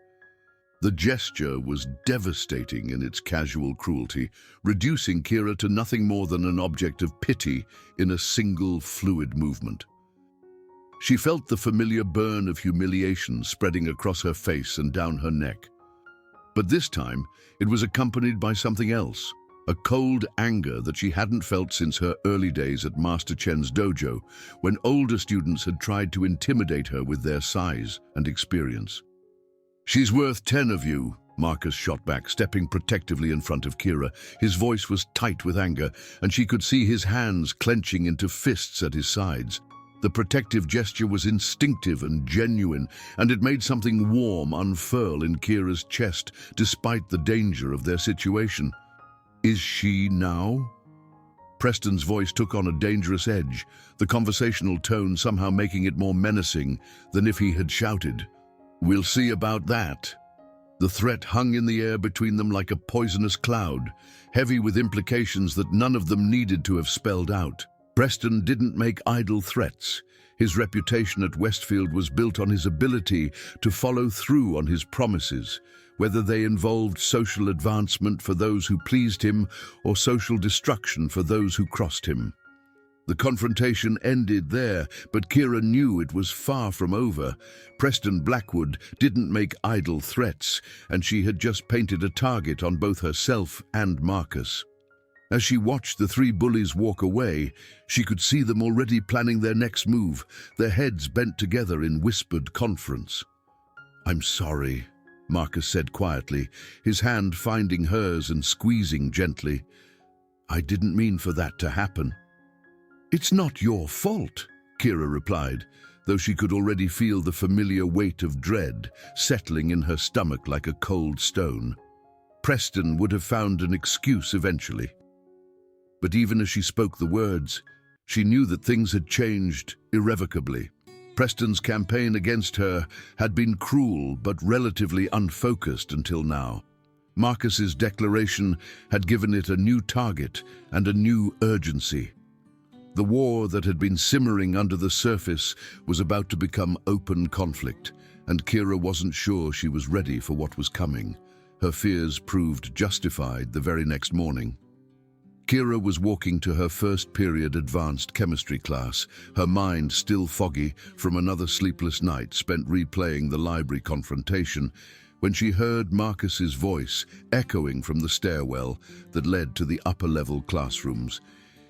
The gesture was devastating in its casual cruelty, reducing Kira to nothing more than an object of pity in a single fluid movement. She felt the familiar burn of humiliation spreading across her face and down her neck. But this time, it was accompanied by something else, a cold anger that she hadn't felt since her early days at Master Chen's dojo, when older students had tried to intimidate her with their size and experience. "She's worth 10 of you," Marcus shot back, stepping protectively in front of Kira. His voice was tight with anger, and she could see his hands clenching into fists at his sides. The protective gesture was instinctive and genuine, and it made something warm unfurl in Kira's chest, despite the danger of their situation. "Is she now?" Preston's voice took on a dangerous edge, the conversational tone somehow making it more menacing than if he had shouted. "We'll see about that." The threat hung in the air between them like a poisonous cloud, heavy with implications that none of them needed to have spelled out. Preston didn't make idle threats. His reputation at Westfield was built on his ability to follow through on his promises, whether they involved social advancement for those who pleased him or social destruction for those who crossed him. The confrontation ended there, but Kira knew it was far from over. Preston Blackwood didn't make idle threats, and she had just painted a target on both herself and Marcus. As she watched the three bullies walk away, she could see them already planning their next move, their heads bent together in whispered conference. "I'm sorry," Marcus said quietly, his hand finding hers and squeezing gently. "I didn't mean for that to happen." "It's not your fault," Kira replied, though she could already feel the familiar weight of dread settling in her stomach like a cold stone. Preston would have found an excuse eventually. But even as she spoke the words, she knew that things had changed irrevocably. Preston's campaign against her had been cruel but relatively unfocused until now. Marcus's declaration had given it a new target and a new urgency. The war that had been simmering under the surface was about to become open conflict, and Kira wasn't sure she was ready for what was coming. Her fears proved justified the very next morning. Kira was walking to her first period advanced chemistry class, her mind still foggy from another sleepless night spent replaying the library confrontation, when she heard Marcus's voice echoing from the stairwell that led to the upper-level classrooms.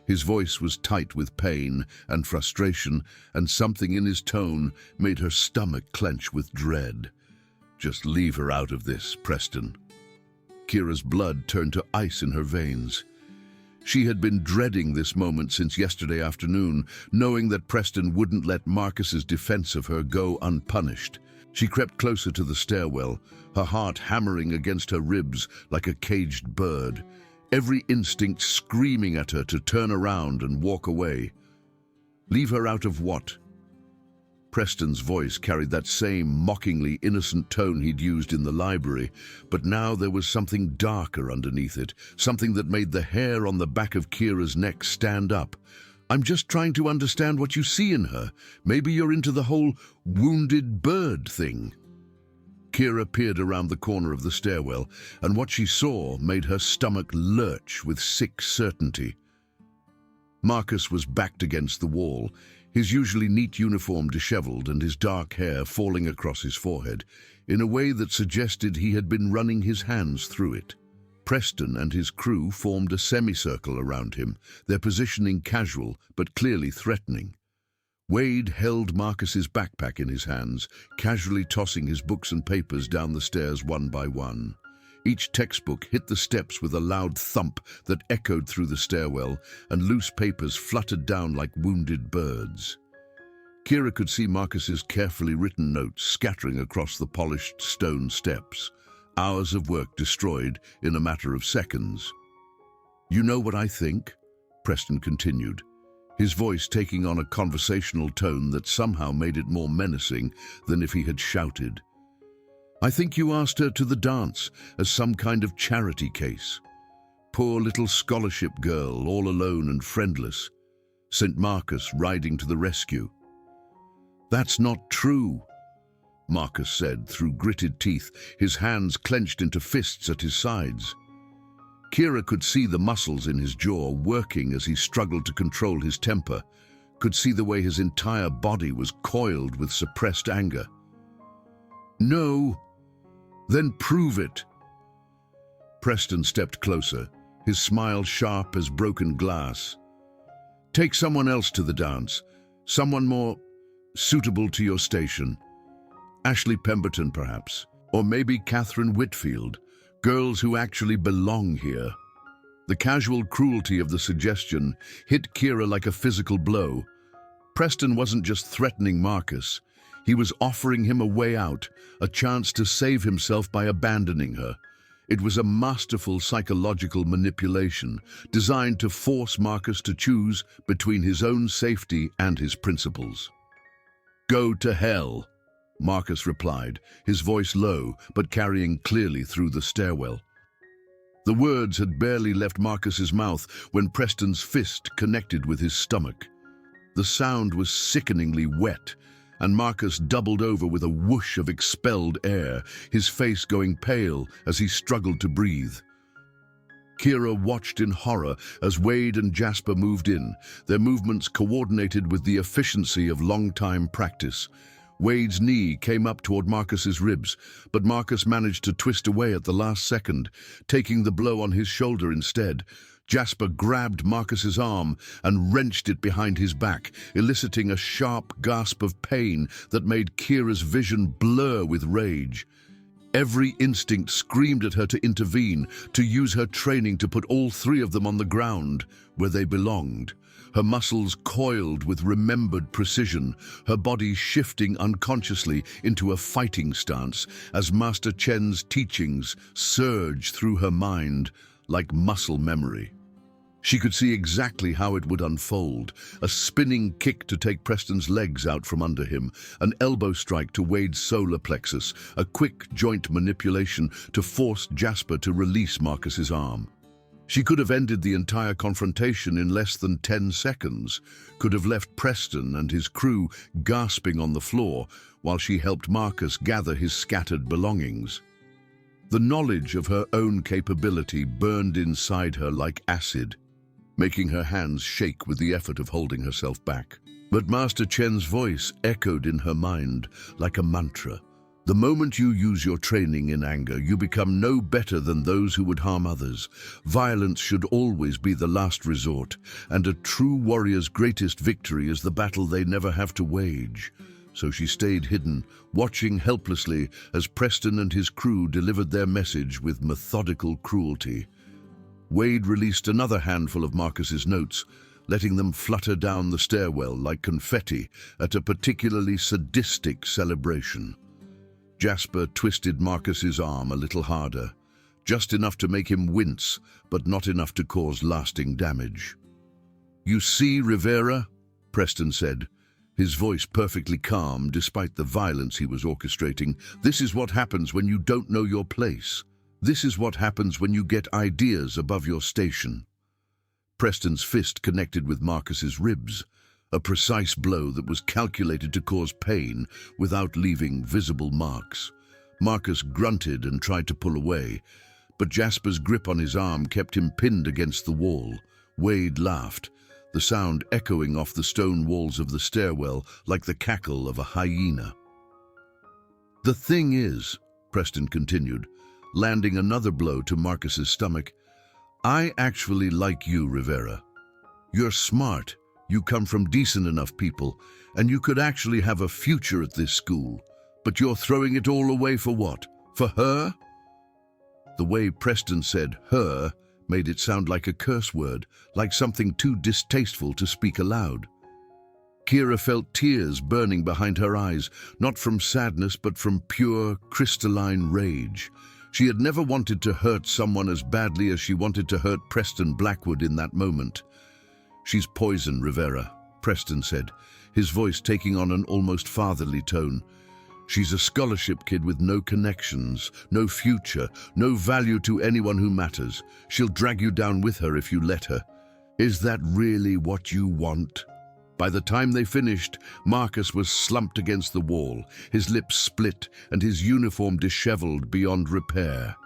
His voice was tight with pain and frustration, and something in his tone made her stomach clench with dread. "Just leave her out of this, Preston." Kira's blood turned to ice in her veins. She had been dreading this moment since yesterday afternoon, knowing that Preston wouldn't let Marcus's defense of her go unpunished. She crept closer to the stairwell, her heart hammering against her ribs like a caged bird, every instinct screaming at her to turn around and walk away. Leave her out of what? Preston's voice carried that same mockingly innocent tone he'd used in the library, but now there was something darker underneath it, something that made the hair on the back of Kira's neck stand up. "I'm just trying to understand what you see in her. Maybe you're into the whole wounded bird thing." Kira peered around the corner of the stairwell, and what she saw made her stomach lurch with sick certainty. Marcus was backed against the wall, his usually neat uniform disheveled and his dark hair falling across his forehead, in a way that suggested he had been running his hands through it. Preston and his crew formed a semicircle around him, their positioning casual but clearly threatening. Wade held Marcus's backpack in his hands, casually tossing his books and papers down the stairs one by one. Each textbook hit the steps with a loud thump that echoed through the stairwell, and loose papers fluttered down like wounded birds. Kira could see Marcus's carefully written notes scattering across the polished stone steps, hours of work destroyed in a matter of seconds. "You know what I think?" Preston continued, his voice taking on a conversational tone that somehow made it more menacing than if he had shouted. "I think you asked her to the dance as some kind of charity case. Poor little scholarship girl, all alone and friendless. St. Marcus riding to the rescue." "That's not true," Marcus said through gritted teeth, his hands clenched into fists at his sides. Kira could see the muscles in his jaw working as he struggled to control his temper, could see the way his entire body was coiled with suppressed anger. "No. Then prove it." Preston stepped closer, his smile sharp as broken glass. "Take someone else to the dance, someone more suitable to your station. Ashley Pemberton, perhaps, or maybe Catherine Whitfield, girls who actually belong here." The casual cruelty of the suggestion hit Kira like a physical blow. Preston wasn't just threatening Marcus. He was offering him a way out, a chance to save himself by abandoning her. It was a masterful psychological manipulation designed to force Marcus to choose between his own safety and his principles. "Go to hell," Marcus replied, his voice low but carrying clearly through the stairwell. The words had barely left Marcus's mouth when Preston's fist connected with his stomach. The sound was sickeningly wet, and Marcus doubled over with a whoosh of expelled air, his face going pale as he struggled to breathe. Kira watched in horror as Wade and Jasper moved in, their movements coordinated with the efficiency of long-time practice. Wade's knee came up toward Marcus's ribs, but Marcus managed to twist away at the last second, taking the blow on his shoulder instead. Jasper grabbed Marcus's arm and wrenched it behind his back, eliciting a sharp gasp of pain that made Kira's vision blur with rage. Every instinct screamed at her to intervene, to use her training to put all three of them on the ground, where they belonged. Her muscles coiled with remembered precision, her body shifting unconsciously into a fighting stance as Master Chen's teachings surged through her mind like muscle memory. She could see exactly how it would unfold: a spinning kick to take Preston's legs out from under him, an elbow strike to Wade's solar plexus, a quick joint manipulation to force Jasper to release Marcus's arm. She could have ended the entire confrontation in less than 10 seconds, could have left Preston and his crew gasping on the floor while she helped Marcus gather his scattered belongings. The knowledge of her own capability burned inside her like acid. making her hands shake with the effort of holding herself back. But Master Chen's voice echoed in her mind like a mantra. The moment you use your training in anger, you become no better than those who would harm others. Violence should always be the last resort, and a true warrior's greatest victory is the battle they never have to wage. So she stayed hidden, watching helplessly as Preston and his crew delivered their message with methodical cruelty. Wade released another handful of Marcus's notes, letting them flutter down the stairwell like confetti at a particularly sadistic celebration. Jasper twisted Marcus's arm a little harder, just enough to make him wince, but not enough to cause lasting damage. "You see, Rivera," Preston said, his voice perfectly calm despite the violence he was orchestrating, "this is what happens when you don't know your place. This is what happens when you get ideas above your station." Preston's fist connected with Marcus's ribs, a precise blow that was calculated to cause pain without leaving visible marks. Marcus grunted and tried to pull away, but Jasper's grip on his arm kept him pinned against the wall. Wade laughed, the sound echoing off the stone walls of the stairwell like the cackle of a hyena. "The thing is," Preston continued, landing another blow to Marcus's stomach, "I actually like you, Rivera. You're smart. You come from decent enough people, and you could actually have a future at this school. But you're throwing it all away for what? For her?" The way Preston said "her" made it sound like a curse word, like something too distasteful to speak aloud. Kira felt tears burning behind her eyes, not from sadness but from pure, crystalline rage. She had never wanted to hurt someone as badly as she wanted to hurt Preston Blackwood in that moment. "She's poison, Rivera," Preston said, his voice taking on an almost fatherly tone. "She's a scholarship kid with no connections, no future, no value to anyone who matters. She'll drag you down with her if you let her. Is that really what you want?" By the time they finished, Marcus was slumped against the wall, his lips split and his uniform disheveled beyond repair.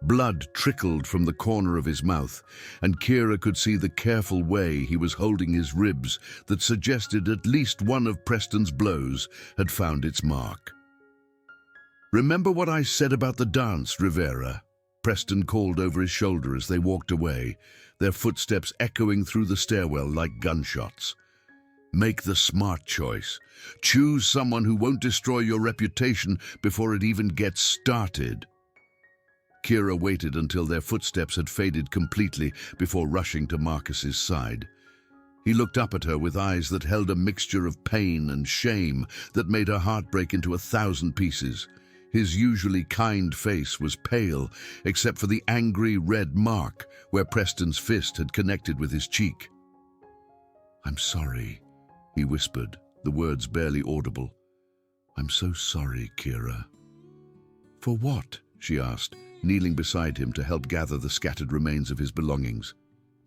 Blood trickled from the corner of his mouth, and Kira could see the careful way he was holding his ribs that suggested at least one of Preston's blows had found its mark. "Remember what I said about the dance, Rivera?" Preston called over his shoulder as they walked away, their footsteps echoing through the stairwell like gunshots. "Make the smart choice. Choose someone who won't destroy your reputation before it even gets started." Kira waited until their footsteps had faded completely before rushing to Marcus's side. He looked up at her with eyes that held a mixture of pain and shame that made her heart break into 1,000 pieces. His usually kind face was pale, except for the angry red mark where Preston's fist had connected with his cheek. "I'm sorry," he whispered, the words barely audible. "I'm so sorry, Kira." "For what?" she asked, kneeling beside him to help gather the scattered remains of his belongings.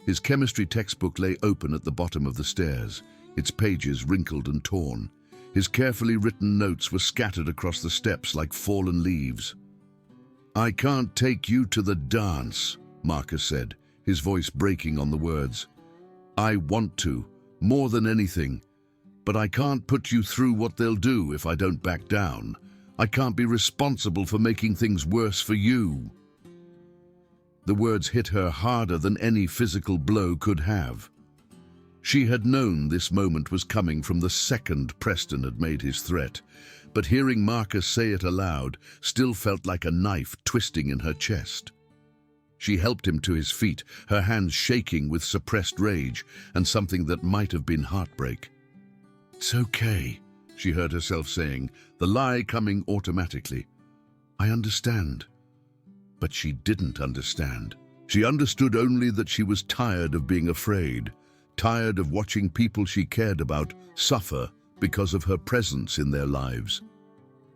His chemistry textbook lay open at the bottom of the stairs, its pages wrinkled and torn. His carefully written notes were scattered across the steps like fallen leaves. "I can't take you to the dance," Marcus said, his voice breaking on the words. "I want to, more than anything, but I can't put you through what they'll do if I don't back down. I can't be responsible for making things worse for you." The words hit her harder than any physical blow could have. She had known this moment was coming from the second Preston had made his threat, but hearing Marcus say it aloud still felt like a knife twisting in her chest. She helped him to his feet, her hands shaking with suppressed rage and something that might have been heartbreak. "It's okay," she heard herself saying, the lie coming automatically. "I understand." But she didn't understand. She understood only that she was tired of being afraid, tired of watching people she cared about suffer because of her presence in their lives.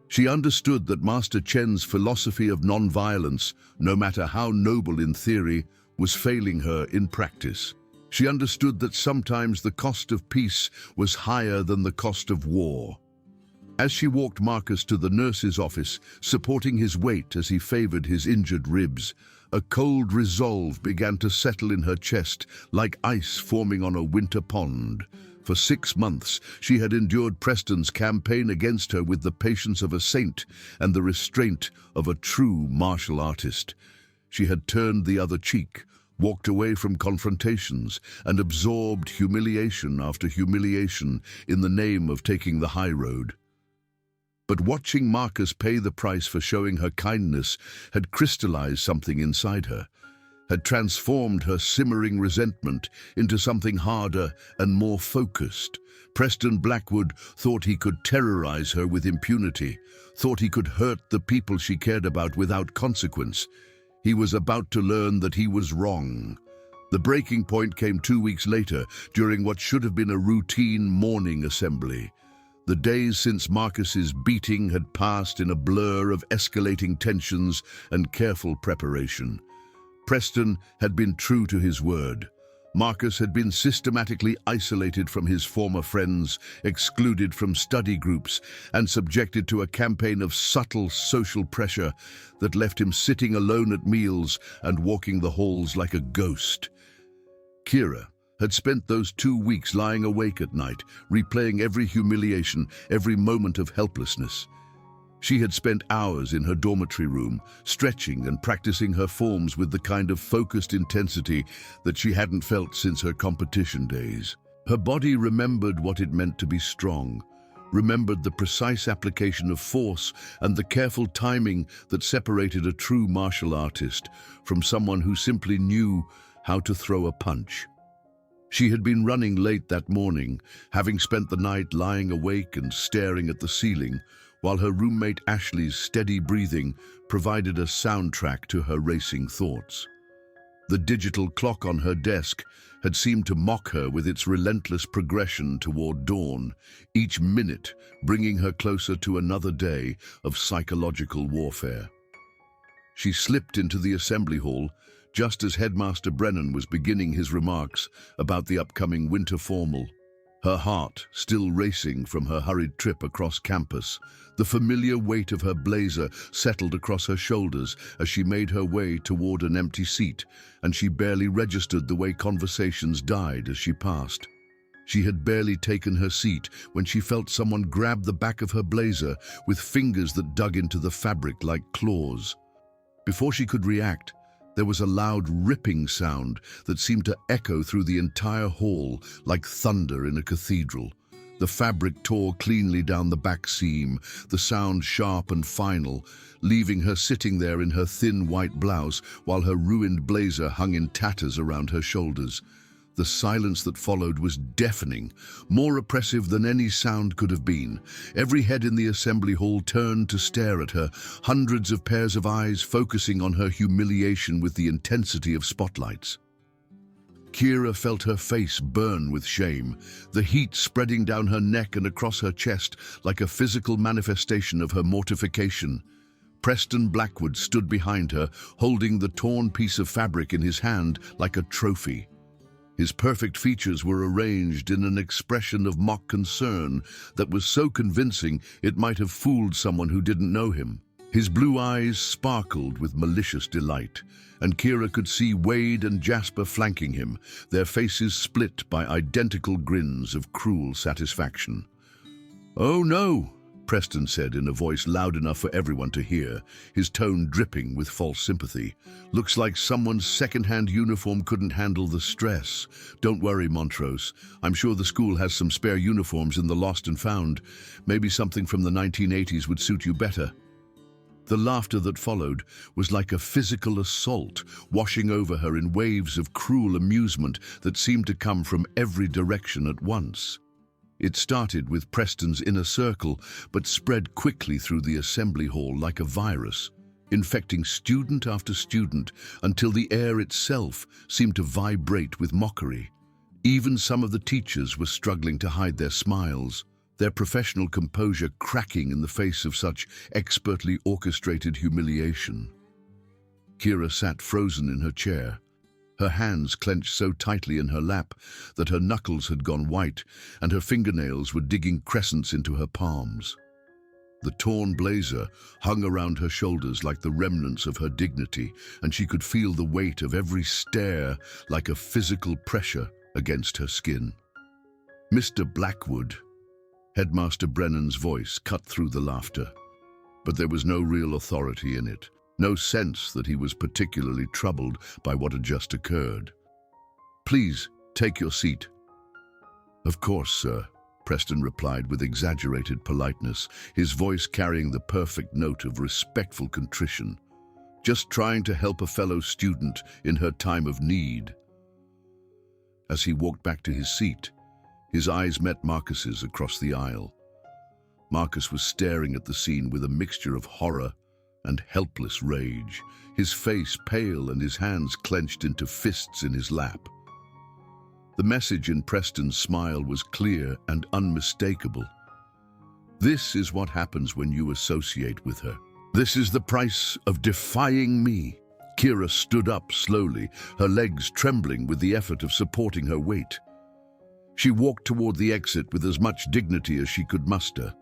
She understood that Master Chen's philosophy of non-violence, no matter how noble in theory, was failing her in practice. She understood that sometimes the cost of peace was higher than the cost of war. As she walked Marcus to the nurse's office, supporting his weight as he favored his injured ribs, A cold resolve began to settle in her chest like ice forming on a winter pond. For 6 months, she had endured Preston's campaign against her with the patience of a saint and the restraint of a true martial artist. She had turned the other cheek, walked away from confrontations, and absorbed humiliation after humiliation in the name of taking the high road. But watching Marcus pay the price for showing her kindness had crystallized something inside her, had transformed her simmering resentment into something harder and more focused. Preston Blackwood thought he could terrorize her with impunity, thought he could hurt the people she cared about without consequence. He was about to learn that he was wrong. The breaking point came 2 weeks later, during what should have been a routine morning assembly. The days since Marcus's beating had passed in a blur of escalating tensions and careful preparation. Preston had been true to his word. Marcus had been systematically isolated from his former friends, excluded from study groups, and subjected to a campaign of subtle social pressure that left him sitting alone at meals and walking the halls like a ghost. Kira had spent those 2 weeks lying awake at night, replaying every humiliation, every moment of helplessness. She had spent hours in her dormitory room, stretching and practicing her forms with the kind of focused intensity that she hadn't felt since her competition days. Her body remembered what it meant to be strong, remembered the precise application of force and the careful timing that separated a true martial artist from someone who simply knew how to throw a punch. She had been running late that morning, having spent the night lying awake and staring at the ceiling, while her roommate Ashley's steady breathing provided a soundtrack to her racing thoughts. The digital clock on her desk had seemed to mock her with its relentless progression toward dawn, each minute bringing her closer to another day of psychological warfare. She slipped into the assembly hall just as Headmaster Brennan was beginning his remarks about the upcoming winter formal. Her heart still racing from her hurried trip across campus, the familiar weight of her blazer settled across her shoulders as she made her way toward an empty seat, and she barely registered the way conversations died as she passed. She had barely taken her seat when she felt someone grab the back of her blazer with fingers that dug into the fabric like claws. Before she could react, there was a loud ripping sound that seemed to echo through the entire hall like thunder in a cathedral. The fabric tore cleanly down the back seam, the sound sharp and final, leaving her sitting there in her thin white blouse while her ruined blazer hung in tatters around her shoulders. The silence that followed was deafening, more oppressive than any sound could have been. Every head in the assembly hall turned to stare at her, hundreds of pairs of eyes focusing on her humiliation with the intensity of spotlights. Kira felt her face burn with shame, the heat spreading down her neck and across her chest like a physical manifestation of her mortification. Preston Blackwood stood behind her, holding the torn piece of fabric in his hand like a trophy. His perfect features were arranged in an expression of mock concern that was so convincing it might have fooled someone who didn't know him. His blue eyes sparkled with malicious delight, and Kira could see Wade and Jasper flanking him, their faces split by identical grins of cruel satisfaction. "Oh no," Preston said in a voice loud enough for everyone to hear, his tone dripping with false sympathy. "Looks like someone's second-hand uniform couldn't handle the stress. Don't worry, Montrose. I'm sure the school has some spare uniforms in the lost and found. Maybe something from the 1980s would suit you better." The laughter that followed was like a physical assault, washing over her in waves of cruel amusement that seemed to come from every direction at once. It started with Preston's inner circle, but spread quickly through the assembly hall like a virus, infecting student after student until the air itself seemed to vibrate with mockery. Even some of the teachers were struggling to hide their smiles, their professional composure cracking in the face of such expertly orchestrated humiliation. Kira sat frozen in her chair, her hands clenched so tightly in her lap that her knuckles had gone white and her fingernails were digging crescents into her palms. The torn blazer hung around her shoulders like the remnants of her dignity, and she could feel the weight of every stare like a physical pressure against her skin. "Mr. Blackwood," Headmaster Brennan's voice cut through the laughter, but there was no real authority in it, no sense that he was particularly troubled by what had just occurred. "Please, take your seat." "Of course, sir," Preston replied with exaggerated politeness, his voice carrying the perfect note of respectful contrition. "Just trying to help a fellow student in her time of need." As he walked back to his seat, his eyes met Marcus's across the aisle. Marcus was staring at the scene with a mixture of horror and helpless rage, his face pale and his hands clenched into fists in his lap. The message in Preston's smile was clear and unmistakable. This is what happens when you associate with her. This is the price of defying me. Kira stood up slowly, her legs trembling with the effort of supporting her weight. She walked toward the exit with as much dignity as she could muster.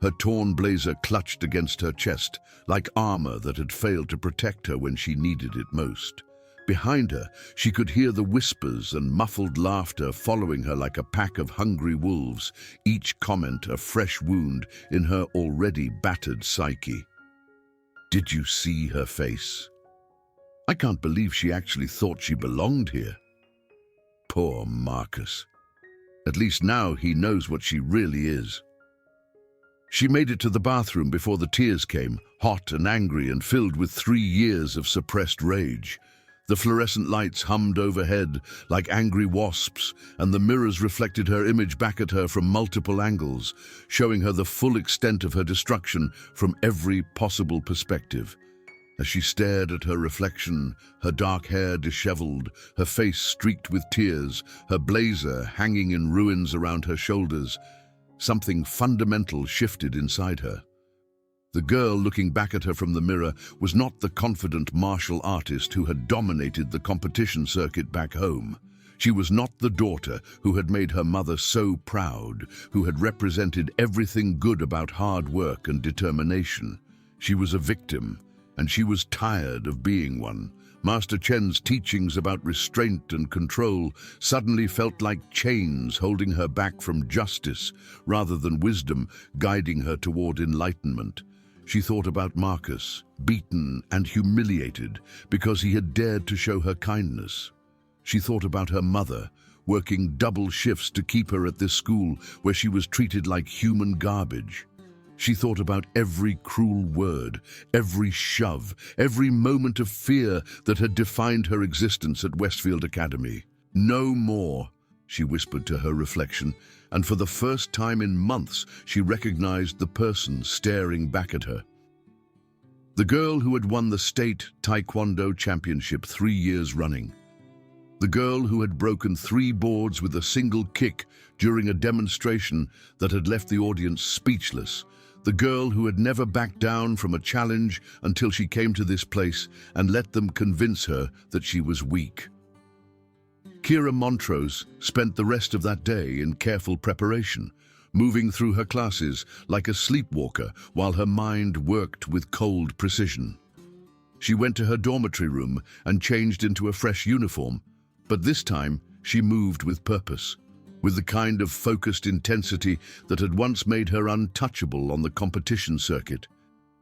Her torn blazer clutched against her chest, like armor that had failed to protect her when she needed it most. Behind her, she could hear the whispers and muffled laughter following her like a pack of hungry wolves, each comment a fresh wound in her already battered psyche. Did you see her face? I can't believe she actually thought she belonged here. Poor Marcus. At least now he knows what she really is. She made it to the bathroom before the tears came, hot and angry and filled with 3 years of suppressed rage. The fluorescent lights hummed overhead like angry wasps, and the mirrors reflected her image back at her from multiple angles, showing her the full extent of her destruction from every possible perspective. As she stared at her reflection, her dark hair disheveled, her face streaked with tears, her blazer hanging in ruins around her shoulders, something fundamental shifted inside her. The girl looking back at her from the mirror was not the confident martial artist who had dominated the competition circuit back home. She was not the daughter who had made her mother so proud, who had represented everything good about hard work and determination. She was a victim, and she was tired of being one. Master Chen's teachings about restraint and control suddenly felt like chains holding her back from justice, rather than wisdom guiding her toward enlightenment. She thought about Marcus, beaten and humiliated because he had dared to show her kindness. She thought about her mother, working double shifts to keep her at this school where she was treated like human garbage. She thought about every cruel word, every shove, every moment of fear that had defined her existence at Westfield Academy. "No more," she whispered to her reflection, and for the first time in months she recognized the person staring back at her. The girl who had won the state Taekwondo championship 3 years running. The girl who had broken 3 boards with a single kick during a demonstration that had left the audience speechless. The girl who had never backed down from a challenge until she came to this place and let them convince her that she was weak. Kira Montrose spent the rest of that day in careful preparation, moving through her classes like a sleepwalker while her mind worked with cold precision. She went to her dormitory room and changed into a fresh uniform, but this time she moved with purpose, with the kind of focused intensity that had once made her untouchable on the competition circuit.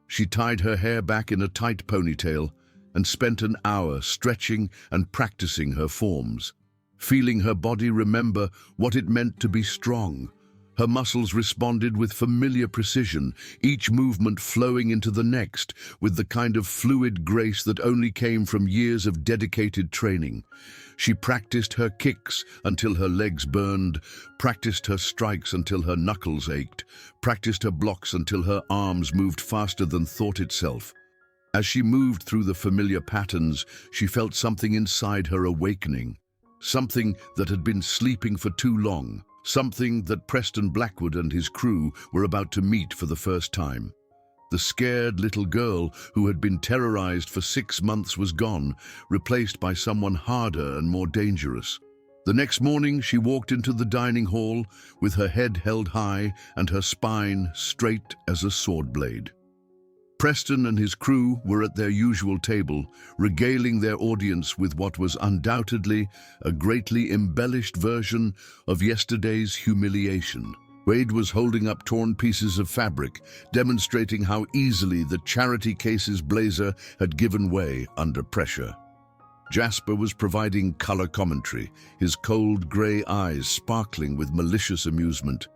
She tied her hair back in a tight ponytail and spent an hour stretching and practicing her forms, feeling her body remember what it meant to be strong. Her muscles responded with familiar precision, each movement flowing into the next with the kind of fluid grace that only came from years of dedicated training. She practiced her kicks until her legs burned, practiced her strikes until her knuckles ached, practiced her blocks until her arms moved faster than thought itself. As she moved through the familiar patterns, she felt something inside her awakening, something that had been sleeping for too long, something that Preston Blackwood and his crew were about to meet for the first time. The scared little girl who had been terrorized for 6 months was gone, replaced by someone harder and more dangerous. The next morning, she walked into the dining hall with her head held high and her spine straight as a sword blade. Preston and his crew were at their usual table, regaling their audience with what was undoubtedly a greatly embellished version of yesterday's humiliation. Wade was holding up torn pieces of fabric, demonstrating how easily the charity case's blazer had given way under pressure. Jasper was providing color commentary, his cold gray eyes sparkling with malicious amusement.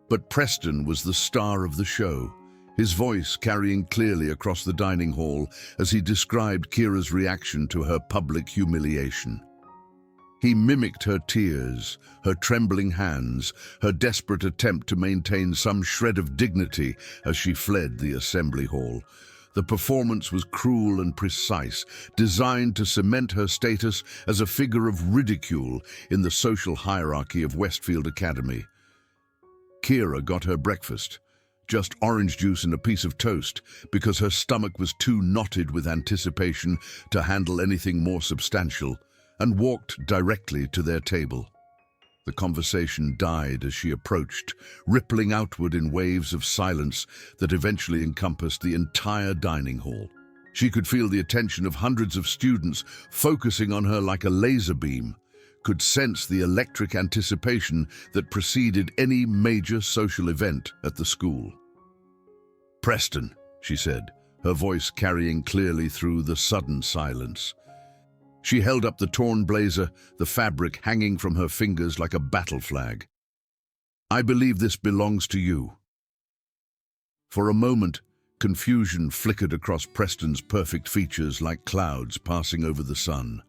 But Preston was the star of the show, his voice carrying clearly across the dining hall as he described Kira's reaction to her public humiliation. He mimicked her tears, her trembling hands, her desperate attempt to maintain some shred of dignity as she fled the assembly hall. The performance was cruel and precise, designed to cement her status as a figure of ridicule in the social hierarchy of Westfield Academy. Kira got her breakfast, just orange juice and a piece of toast, because her stomach was too knotted with anticipation to handle anything more substantial, and walked directly to their table. The conversation died as she approached, rippling outward in waves of silence that eventually encompassed the entire dining hall. She could feel the attention of hundreds of students focusing on her like a laser beam, could sense the electric anticipation that preceded any major social event at the school. "Preston," she said, her voice carrying clearly through the sudden silence. She held up the torn blazer, the fabric hanging from her fingers like a battle flag. "I believe this belongs to you." For a moment, confusion flickered across Preston's perfect features like clouds passing over the sun.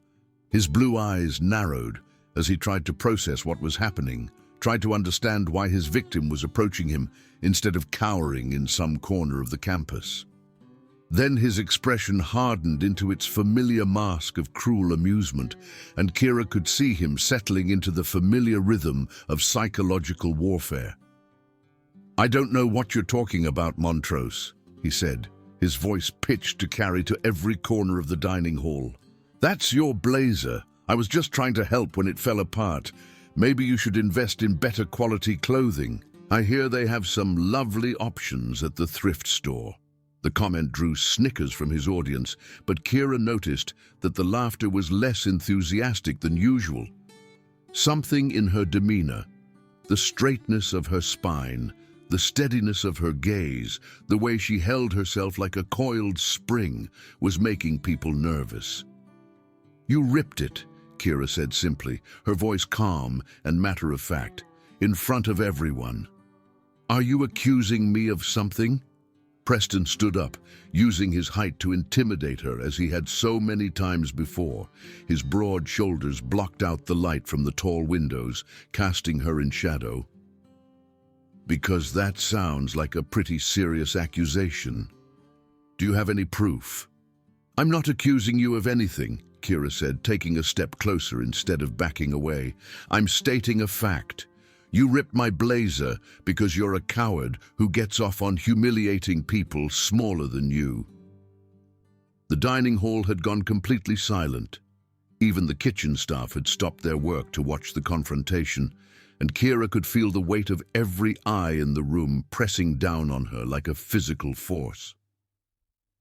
His blue eyes narrowed as he tried to process what was happening, tried to understand why his victim was approaching him instead of cowering in some corner of the campus. Then his expression hardened into its familiar mask of cruel amusement, and Kira could see him settling into the familiar rhythm of psychological warfare. "I don't know what you're talking about, Montrose," he said, his voice pitched to carry to every corner of the dining hall. "That's your blazer. I was just trying to help when it fell apart. Maybe you should invest in better quality clothing. I hear they have some lovely options at the thrift store." The comment drew snickers from his audience, but Kira noticed that the laughter was less enthusiastic than usual. Something in her demeanor, the straightness of her spine, the steadiness of her gaze, the way she held herself like a coiled spring, was making people nervous. "You ripped it," Kira said simply, her voice calm and matter-of-fact, "in front of everyone. Are you accusing me of something?" Preston stood up, using his height to intimidate her as he had so many times before. His broad shoulders blocked out the light from the tall windows, casting her in shadow. "Because that sounds like a pretty serious accusation. Do you have any proof?" "I'm not accusing you of anything," Kira said, taking a step closer instead of backing away. "I'm stating a fact. You ripped my blazer because you're a coward who gets off on humiliating people smaller than you." The dining hall had gone completely silent. Even the kitchen staff had stopped their work to watch the confrontation, and Kira could feel the weight of every eye in the room pressing down on her like a physical force.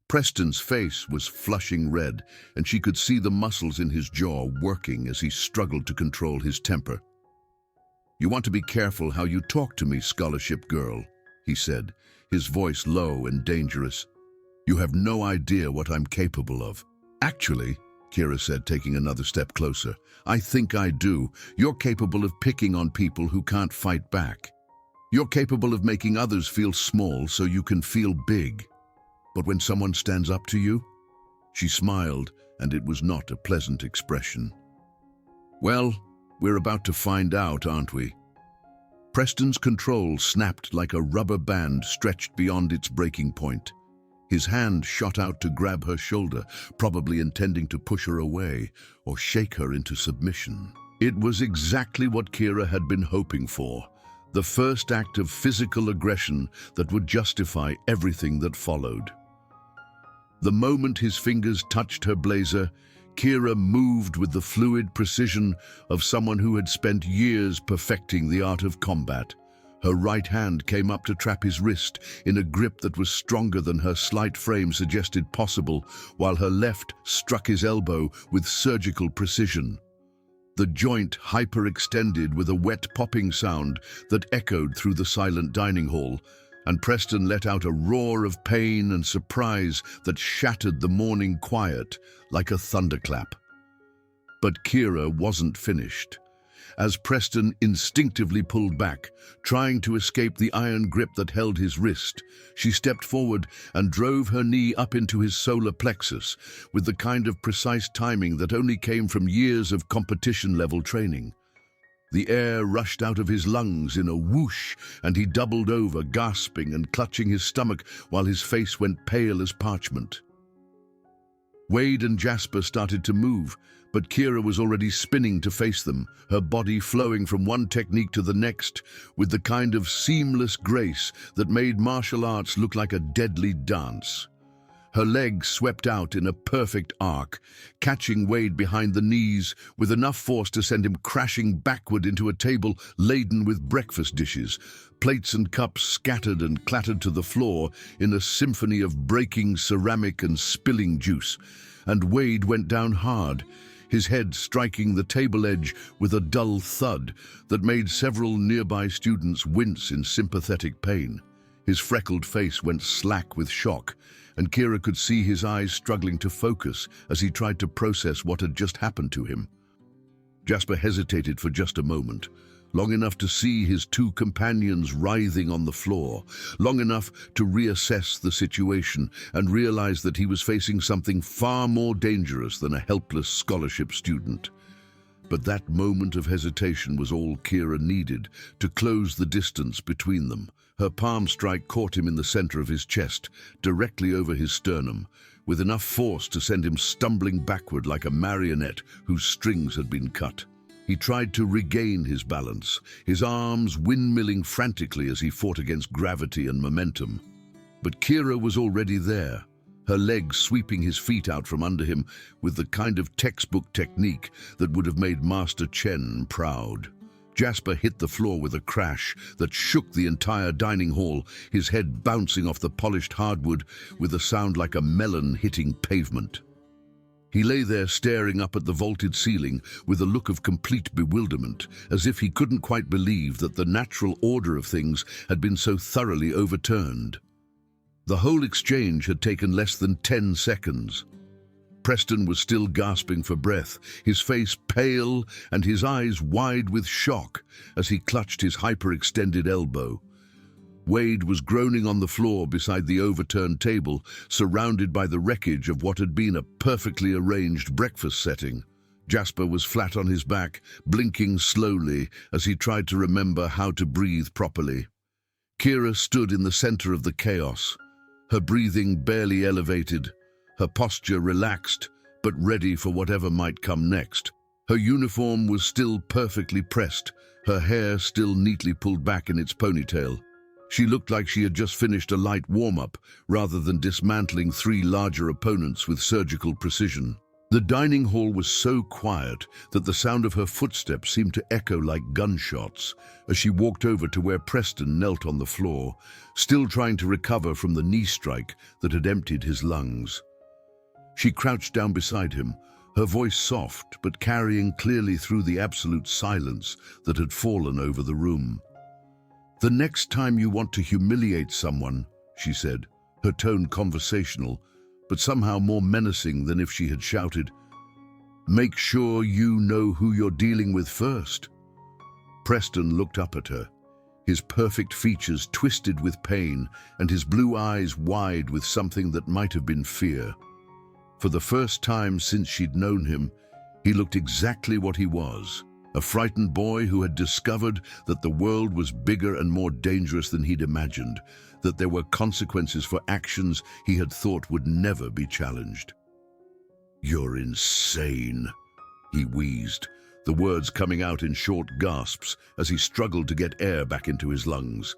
Preston's face was flushing red, and she could see the muscles in his jaw working as he struggled to control his temper. "You want to be careful how you talk to me, scholarship girl," he said, his voice low and dangerous. "You have no idea what I'm capable of." "Actually," Kira said, taking another step closer, "I think I do. You're capable of picking on people who can't fight back. You're capable of making others feel small so you can feel big. But when someone stands up to you?" She smiled, and it was not a pleasant expression. "Well, we're about to find out, aren't we?" Preston's control snapped like a rubber band stretched beyond its breaking point. His hand shot out to grab her shoulder, probably intending to push her away or shake her into submission. It was exactly what Kira had been hoping for, the first act of physical aggression that would justify everything that followed. The moment his fingers touched her blazer, Kira moved with the fluid precision of someone who had spent years perfecting the art of combat. Her right hand came up to trap his wrist in a grip that was stronger than her slight frame suggested possible, while her left struck his elbow with surgical precision. The joint hyperextended with a wet popping sound that echoed through the silent dining hall, and Preston let out a roar of pain and surprise that shattered the morning quiet like a thunderclap. But Kira wasn't finished. As Preston instinctively pulled back, trying to escape the iron grip that held his wrist, she stepped forward and drove her knee up into his solar plexus with the kind of precise timing that only came from years of competition-level training. The air rushed out of his lungs in a whoosh, and he doubled over, gasping and clutching his stomach while his face went pale as parchment. Wade and Jasper started to move, but Kira was already spinning to face them, her body flowing from one technique to the next with the kind of seamless grace that made martial arts look like a deadly dance. Her legs swept out in a perfect arc, catching Wade behind the knees with enough force to send him crashing backward into a table laden with breakfast dishes. Plates and cups scattered and clattered to the floor in a symphony of breaking ceramic and spilling juice, and Wade went down hard, his head striking the table edge with a dull thud that made several nearby students wince in sympathetic pain. His freckled face went slack with shock, and Kira could see his eyes struggling to focus as he tried to process what had just happened to him. Jasper hesitated for just a moment, long enough to see his two companions writhing on the floor, long enough to reassess the situation and realize that he was facing something far more dangerous than a helpless scholarship student. But that moment of hesitation was all Kira needed to close the distance between them. Her palm strike caught him in the center of his chest, directly over his sternum, with enough force to send him stumbling backward like a marionette whose strings had been cut. He tried to regain his balance, his arms windmilling frantically as he fought against gravity and momentum. But Kira was already there, her legs sweeping his feet out from under him with the kind of textbook technique that would have made Master Chen proud. Jasper hit the floor with a crash that shook the entire dining hall, his head bouncing off the polished hardwood with a sound like a melon hitting pavement. He lay there staring up at the vaulted ceiling with a look of complete bewilderment, as if he couldn't quite believe that the natural order of things had been so thoroughly overturned. The whole exchange had taken less than 10 seconds. Preston was still gasping for breath, his face pale and his eyes wide with shock as he clutched his hyperextended elbow. Wade was groaning on the floor beside the overturned table, surrounded by the wreckage of what had been a perfectly arranged breakfast setting. Jasper was flat on his back, blinking slowly as he tried to remember how to breathe properly. Kira stood in the center of the chaos, her breathing barely elevated, her posture relaxed, but ready for whatever might come next. Her uniform was still perfectly pressed, her hair still neatly pulled back in its ponytail. She looked like she had just finished a light warm-up, rather than dismantling 3 larger opponents with surgical precision. The dining hall was so quiet that the sound of her footsteps seemed to echo like gunshots as she walked over to where Preston knelt on the floor, still trying to recover from the knee strike that had emptied his lungs. She crouched down beside him, her voice soft but carrying clearly through the absolute silence that had fallen over the room. "The next time you want to humiliate someone," she said, her tone conversational, but somehow more menacing than if she had shouted, "make sure you know who you're dealing with first." Preston looked up at her, his perfect features twisted with pain and his blue eyes wide with something that might have been fear. For the first time since she'd known him, he looked exactly what he was, a frightened boy who had discovered that the world was bigger and more dangerous than he'd imagined, that there were consequences for actions he had thought would never be challenged. "You're insane," he wheezed, the words coming out in short gasps as he struggled to get air back into his lungs.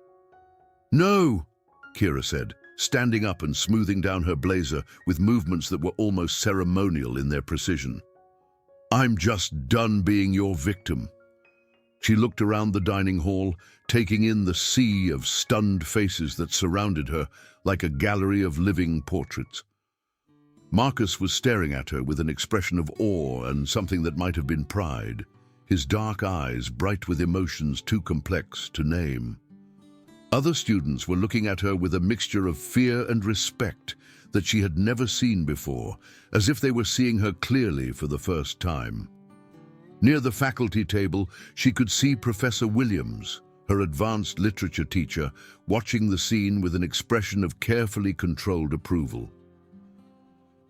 "No," Kira said, standing up and smoothing down her blazer with movements that were almost ceremonial in their precision. I'm just done being your victim." She looked around the dining hall, taking in the sea of stunned faces that surrounded her like a gallery of living portraits. Marcus was staring at her with an expression of awe and something that might have been pride, his dark eyes bright with emotions too complex to name. Other students were looking at her with a mixture of fear and respect that she had never seen before, as if they were seeing her clearly for the first time. Near the faculty table, she could see Professor Williams, her advanced literature teacher, watching the scene with an expression of carefully controlled approval.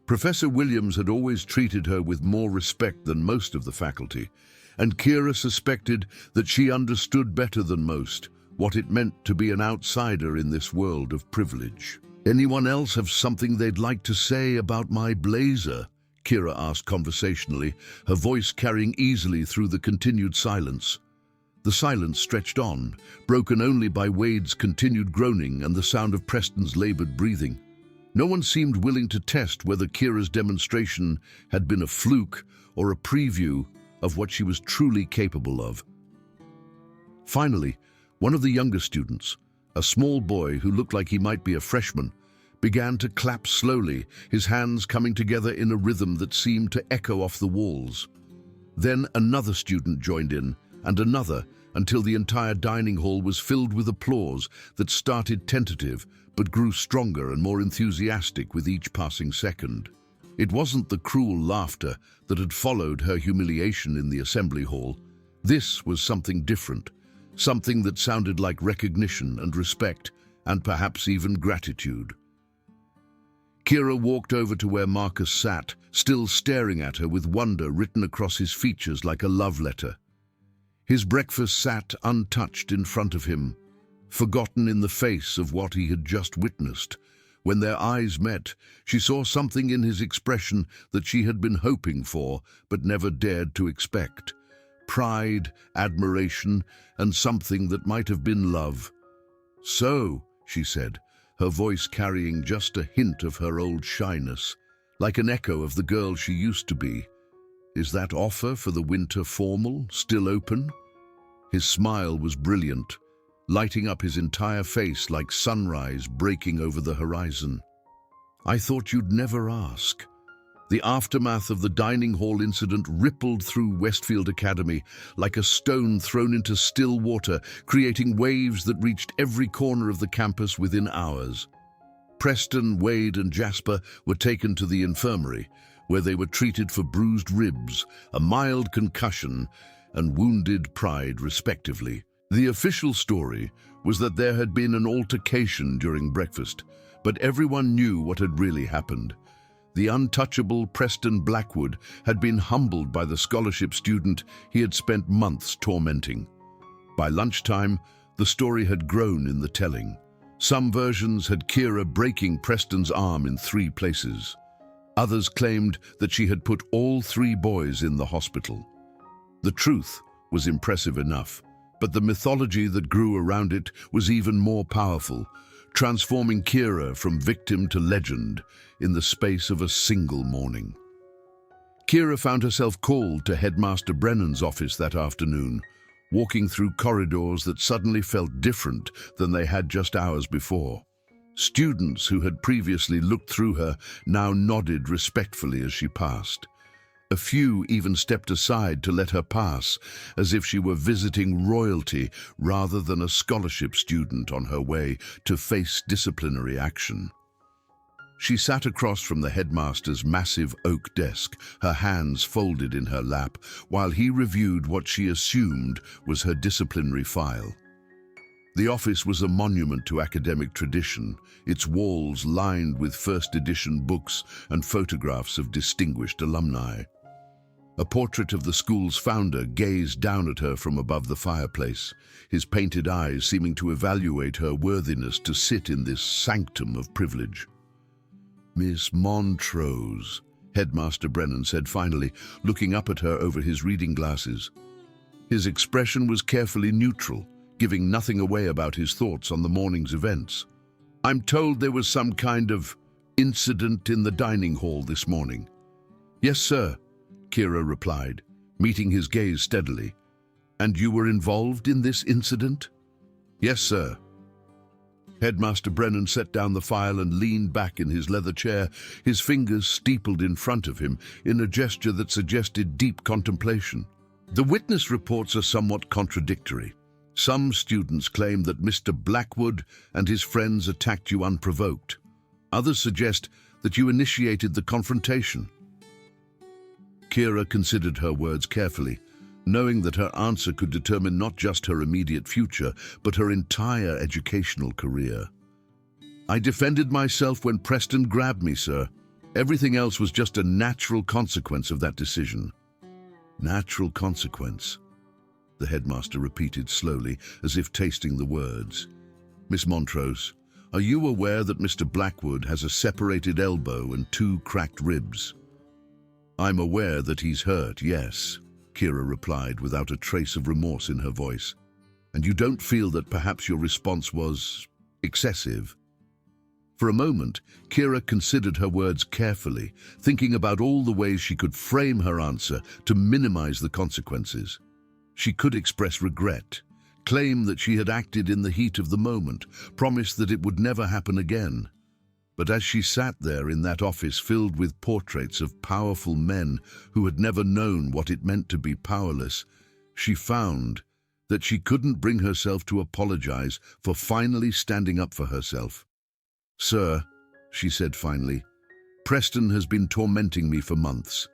Professor Williams had always treated her with more respect than most of the faculty, and Kira suspected that she understood better than most what it meant to be an outsider in this world of privilege. "Anyone else have something they'd like to say about my blazer?" Kira asked conversationally, her voice carrying easily through the continued silence. The silence stretched on, broken only by Wade's continued groaning and the sound of Preston's labored breathing. No one seemed willing to test whether Kira's demonstration had been a fluke or a preview of what she was truly capable of. Finally, one of the younger students, a small boy who looked like he might be a freshman, began to clap slowly, his hands coming together in a rhythm that seemed to echo off the walls. Then another student joined in, and another, until the entire dining hall was filled with applause that started tentative but grew stronger and more enthusiastic with each passing second. It wasn't the cruel laughter that had followed her humiliation in the assembly hall. This was something different, something that sounded like recognition and respect, and perhaps even gratitude. Kira walked over to where Marcus sat, still staring at her with wonder written across his features like a love letter. His breakfast sat untouched in front of him, forgotten in the face of what he had just witnessed. When their eyes met, she saw something in his expression that she had been hoping for but never dared to expect. Pride, admiration, and something that might have been love. "So," she said, her voice carrying just a hint of her old shyness, like an echo of the girl she used to be, "is that offer for the winter formal still open?" His smile was brilliant, lighting up his entire face like sunrise breaking over the horizon. "I thought you'd never ask." The aftermath of the dining hall incident rippled through Westfield Academy like a stone thrown into still water, creating waves that reached every corner of the campus within hours. Preston, Wade, and Jasper were taken to the infirmary, where they were treated for bruised ribs, a mild concussion, and wounded pride, respectively. The official story was that there had been an altercation during breakfast, but everyone knew what had really happened. The untouchable Preston Blackwood had been humbled by the scholarship student he had spent months tormenting. By lunchtime, the story had grown in the telling. Some versions had Kira breaking Preston's arm in 3 places. Others claimed that she had put all 3 boys in the hospital. The truth was impressive enough, but the mythology that grew around it was even more powerful, transforming Kira from victim to legend in the space of a single morning. Kira found herself called to Headmaster Brennan's office that afternoon, walking through corridors that suddenly felt different than they had just hours before. Students who had previously looked through her now nodded respectfully as she passed. A few even stepped aside to let her pass, as if she were visiting royalty rather than a scholarship student on her way to face disciplinary action. She sat across from the headmaster's massive oak desk, her hands folded in her lap, while he reviewed what she assumed was her disciplinary file. The office was a monument to academic tradition, its walls lined with first-edition books and photographs of distinguished alumni. A portrait of the school's founder gazed down at her from above the fireplace, his painted eyes seeming to evaluate her worthiness to sit in this sanctum of privilege. "Miss Montrose," Headmaster Brennan said finally, looking up at her over his reading glasses. His expression was carefully neutral, giving nothing away about his thoughts on the morning's events. "I'm told there was some kind of incident in the dining hall this morning." "Yes, sir." Kira replied, meeting his gaze steadily. "And you were involved in this incident?" "Yes, sir." Headmaster Brennan set down the file and leaned back in his leather chair, his fingers steepled in front of him in a gesture that suggested deep contemplation. "The witness reports are somewhat contradictory. Some students claim that Mr. Blackwood and his friends attacked you unprovoked. Others suggest that you initiated the confrontation." Kira considered her words carefully, knowing that her answer could determine not just her immediate future, but her entire educational career. "I defended myself when Preston grabbed me, sir. Everything else was just a natural consequence of that decision." "Natural consequence," the headmaster repeated slowly, as if tasting the words. "Miss Montrose, are you aware that Mr. Blackwood has a separated elbow and 2 cracked ribs?" "I'm aware that he's hurt, yes," Kira replied without a trace of remorse in her voice. "And you don't feel that perhaps your response was excessive?" For a moment, Kira considered her words carefully, thinking about all the ways she could frame her answer to minimize the consequences. She could express regret, claim that she had acted in the heat of the moment, promise that it would never happen again. But as she sat there in that office filled with portraits of powerful men who had never known what it meant to be powerless, she found that she couldn't bring herself to apologize for finally standing up for herself. "Sir," she said finally, "Preston has been tormenting me for months.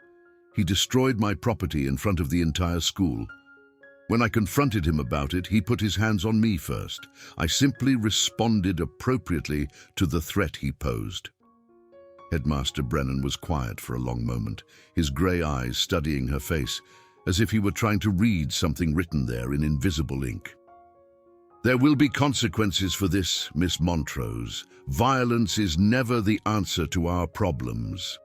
He destroyed my property in front of the entire school. When I confronted him about it, he put his hands on me first. I simply responded appropriately to the threat he posed." Headmaster Brennan was quiet for a long moment, his grey eyes studying her face, as if he were trying to read something written there in invisible ink. "There will be consequences for this, Miss Montrose. Violence is never the answer to our problems."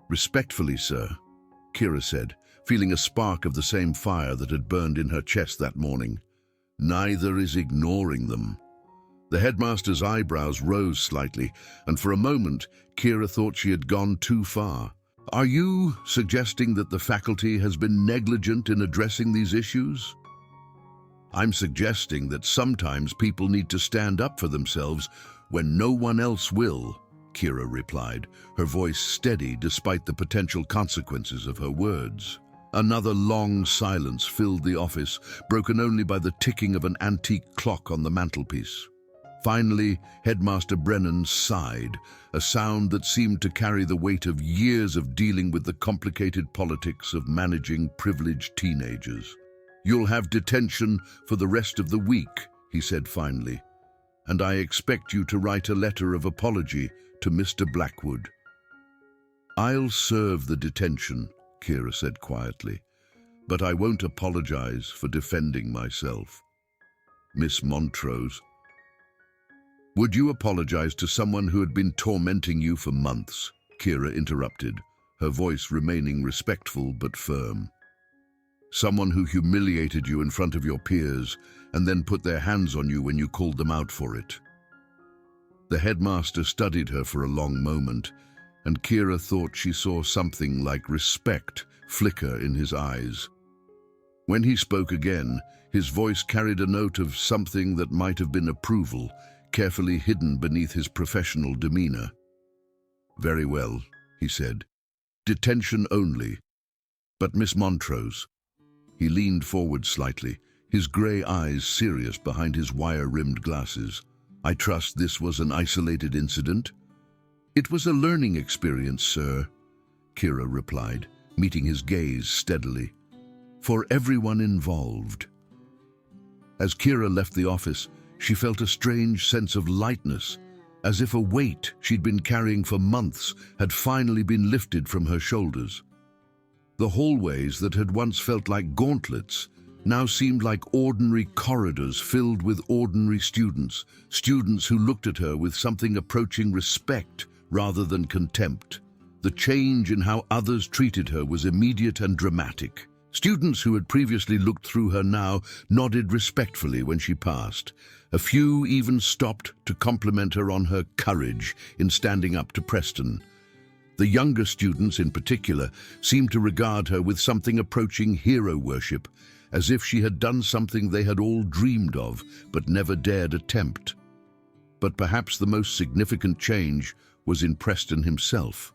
"Respectfully, sir," Kira said, feeling a spark of the same fire that had burned in her chest that morning. "Neither is ignoring them." The headmaster's eyebrows rose slightly, and for a moment, Kira thought she had gone too far. "Are you suggesting that the faculty has been negligent in addressing these issues?" "I'm suggesting that sometimes people need to stand up for themselves when no one else will," Kira replied, her voice steady despite the potential consequences of her words. Another long silence filled the office, broken only by the ticking of an antique clock on the mantelpiece. Finally, Headmaster Brennan sighed, a sound that seemed to carry the weight of years of dealing with the complicated politics of managing privileged teenagers. "You'll have detention for the rest of the week," he said finally, "and I expect you to write a letter of apology to Mr. Blackwood." "I'll serve the detention," Kira said quietly, "but I won't apologize for defending myself." "Miss Montrose, would you apologize to someone who had been tormenting you for months?" Kira interrupted, her voice remaining respectful but firm. "Someone who humiliated you in front of your peers and then put their hands on you when you called them out for it." The headmaster studied her for a long moment, and Kira thought she saw something like respect flicker in his eyes. When he spoke again, his voice carried a note of something that might have been approval, carefully hidden beneath his professional demeanor. "Very well," he said. "Detention only. But Miss Montrose..." He leaned forward slightly, his grey eyes serious behind his wire-rimmed glasses. "I trust this was an isolated incident?" "It was a learning experience, sir," Kira replied, meeting his gaze steadily. "For everyone involved." As Kira left the office, she felt a strange sense of lightness, as if a weight she'd been carrying for months had finally been lifted from her shoulders. The hallways that had once felt like gauntlets now seemed like ordinary corridors filled with ordinary students, students who looked at her with something approaching respect rather than contempt. The change in how others treated her was immediate and dramatic. Students who had previously looked through her now nodded respectfully when she passed. A few even stopped to compliment her on her courage in standing up to Preston. The younger students in particular seemed to regard her with something approaching hero worship, as if she had done something they had all dreamed of but never dared attempt. But perhaps the most significant change was in Preston himself.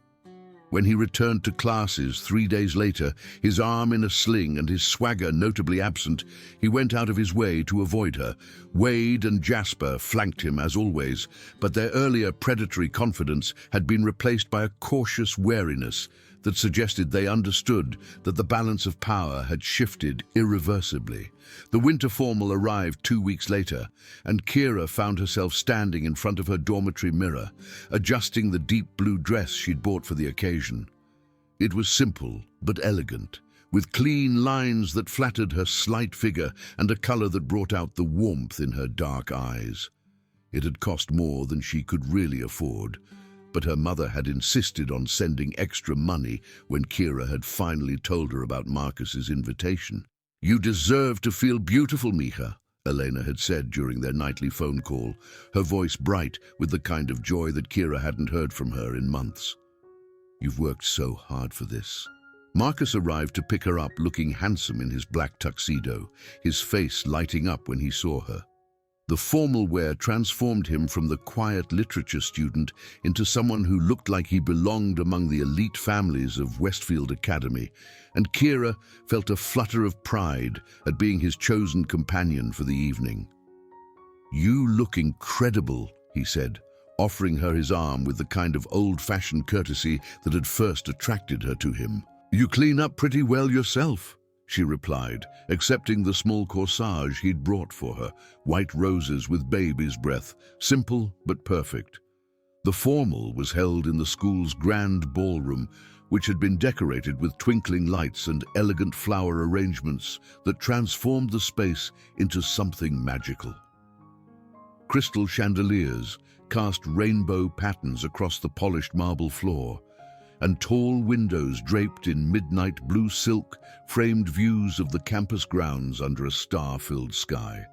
When he returned to classes 3 days later, his arm in a sling and his swagger notably absent, he went out of his way to avoid her. Wade and Jasper flanked him as always, but their earlier predatory confidence had been replaced by a cautious wariness that suggested they understood that the balance of power had shifted irreversibly. The winter formal arrived 2 weeks later, and Kira found herself standing in front of her dormitory mirror, adjusting the deep blue dress she'd bought for the occasion. It was simple but elegant, with clean lines that flattered her slight figure and a color that brought out the warmth in her dark eyes. It had cost more than she could really afford, but her mother had insisted on sending extra money when Kira had finally told her about Marcus's invitation. "You deserve to feel beautiful, Mija," Elena had said during their nightly phone call, her voice bright with the kind of joy that Kira hadn't heard from her in months. "You've worked so hard for this." Marcus arrived to pick her up looking handsome in his black tuxedo, his face lighting up when he saw her. The formal wear transformed him from the quiet literature student into someone who looked like he belonged among the elite families of Westfield Academy, and Kira felt a flutter of pride at being his chosen companion for the evening. "You look incredible," he said, offering her his arm with the kind of old-fashioned courtesy that had first attracted her to him. "You clean up pretty well yourself," she replied, accepting the small corsage he'd brought for her, white roses with baby's breath, simple but perfect. The formal was held in the school's grand ballroom, which had been decorated with twinkling lights and elegant flower arrangements that transformed the space into something magical. Crystal chandeliers cast rainbow patterns across the polished marble floor, and tall windows draped in midnight blue silk framed views of the campus grounds under a star-filled sky.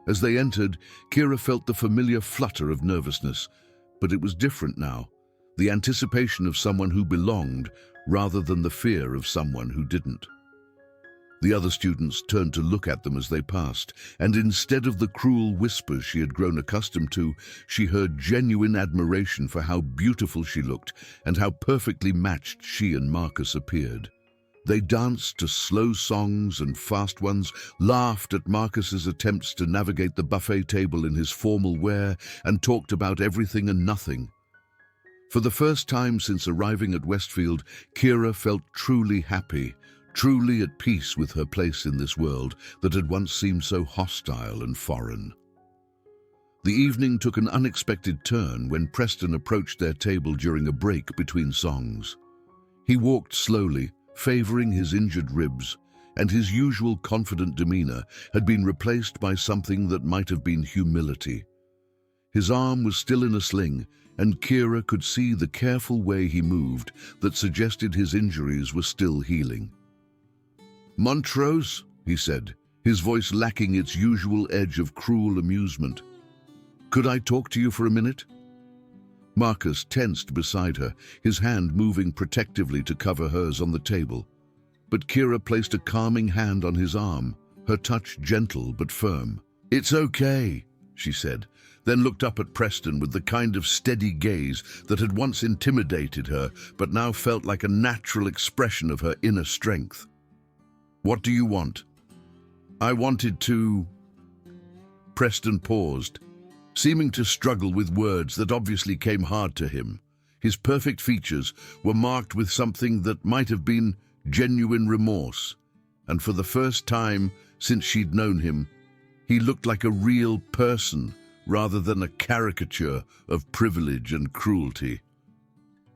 As they entered, Kira felt the familiar flutter of nervousness, but it was different now, the anticipation of someone who belonged rather than the fear of someone who didn't. The other students turned to look at them as they passed, and instead of the cruel whispers she had grown accustomed to, she heard genuine admiration for how beautiful she looked and how perfectly matched she and Marcus appeared. They danced to slow songs and fast ones, laughed at Marcus's attempts to navigate the buffet table in his formal wear, and talked about everything and nothing. For the first time since arriving at Westfield, Kira felt truly happy, truly at peace with her place in this world that had once seemed so hostile and foreign. The evening took an unexpected turn when Preston approached their table during a break between songs. He walked slowly, favoring his injured ribs, and his usual confident demeanor had been replaced by something that might have been humility. His arm was still in a sling, and Kira could see the careful way he moved that suggested his injuries were still healing. "Montrose," he said, his voice lacking its usual edge of cruel amusement. "Could I talk to you for a minute?" Marcus tensed beside her, his hand moving protectively to cover hers on the table. But Kira placed a calming hand on his arm, her touch gentle but firm. "It's okay," she said, then looked up at Preston with the kind of steady gaze that had once intimidated her but now felt like a natural expression of her inner strength. "What do you want?" "I wanted to—" Preston paused, seeming to struggle with words that obviously came hard to him. His perfect features were marked with something that might have been genuine remorse, and for the first time since she'd known him, he looked like a real person rather than a caricature of privilege and cruelty.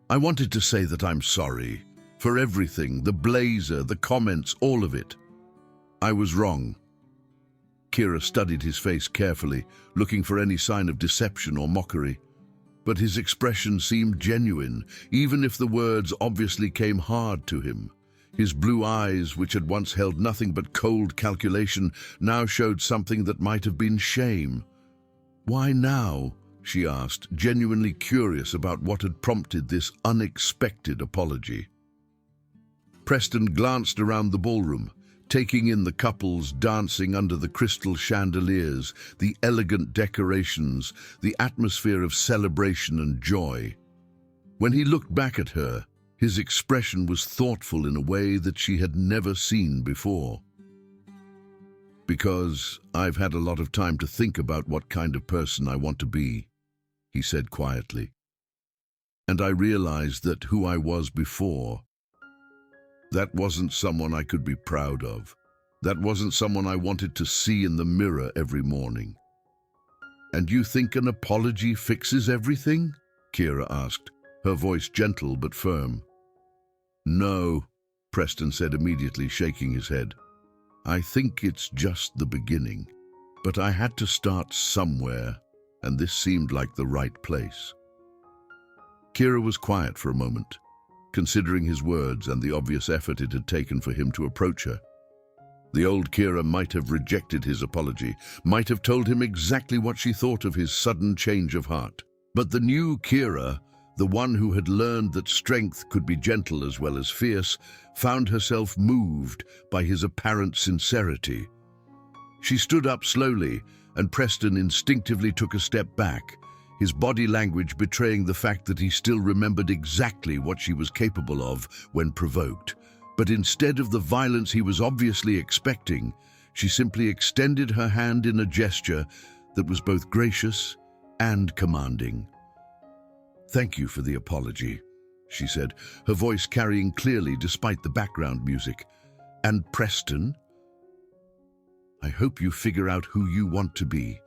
"I wanted to say that I'm sorry. For everything, the blazer, the comments, all of it. I was wrong." Kira studied his face carefully, looking for any sign of deception or mockery. But his expression seemed genuine, even if the words obviously came hard to him. His blue eyes, which had once held nothing but cold calculation, now showed something that might have been shame. "Why now?" she asked, genuinely curious about what had prompted this unexpected apology. Preston glanced around the ballroom, taking in the couples dancing under the crystal chandeliers, the elegant decorations, the atmosphere of celebration and joy. When he looked back at her, his expression was thoughtful in a way that she had never seen before. "Because I've had a lot of time to think about what kind of person I want to be," he said quietly. "And I realized that who I was before, that wasn't someone I could be proud of. That wasn't someone I wanted to see in the mirror every morning." "And you think an apology fixes everything?" Kira asked, her voice gentle but firm. "No," Preston said immediately, shaking his head. "I think it's just the beginning. But I had to start somewhere, and this seemed like the right place." Kira was quiet for a moment, considering his words and the obvious effort it had taken for him to approach her. The old Kira might have rejected his apology, might have told him exactly what she thought of his sudden change of heart. But the new Kira, the one who had learned that strength could be gentle as well as fierce, found herself moved by his apparent sincerity. She stood up slowly, and Preston instinctively took a step back, his body language betraying the fact that he still remembered exactly what she was capable of when provoked. But instead of the violence he was obviously expecting, she simply extended her hand in a gesture that was both gracious and commanding. "Thank you for the apology," she said, her voice carrying clearly despite the background music. "And Preston, I hope you figure out who you want to be."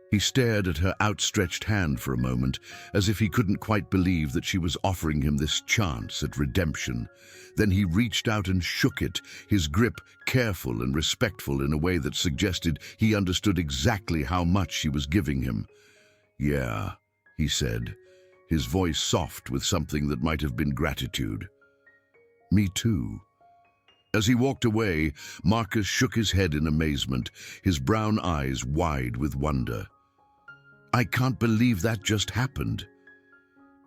He stared at her outstretched hand for a moment, as if he couldn't quite believe that she was offering him this chance at redemption. Then he reached out and shook it, his grip careful and respectful in a way that suggested he understood exactly how much she was giving him. "Yeah," he said, his voice soft with something that might have been gratitude. "Me too." As he walked away, Marcus shook his head in amazement, his brown eyes wide with wonder. "I can't believe that just happened."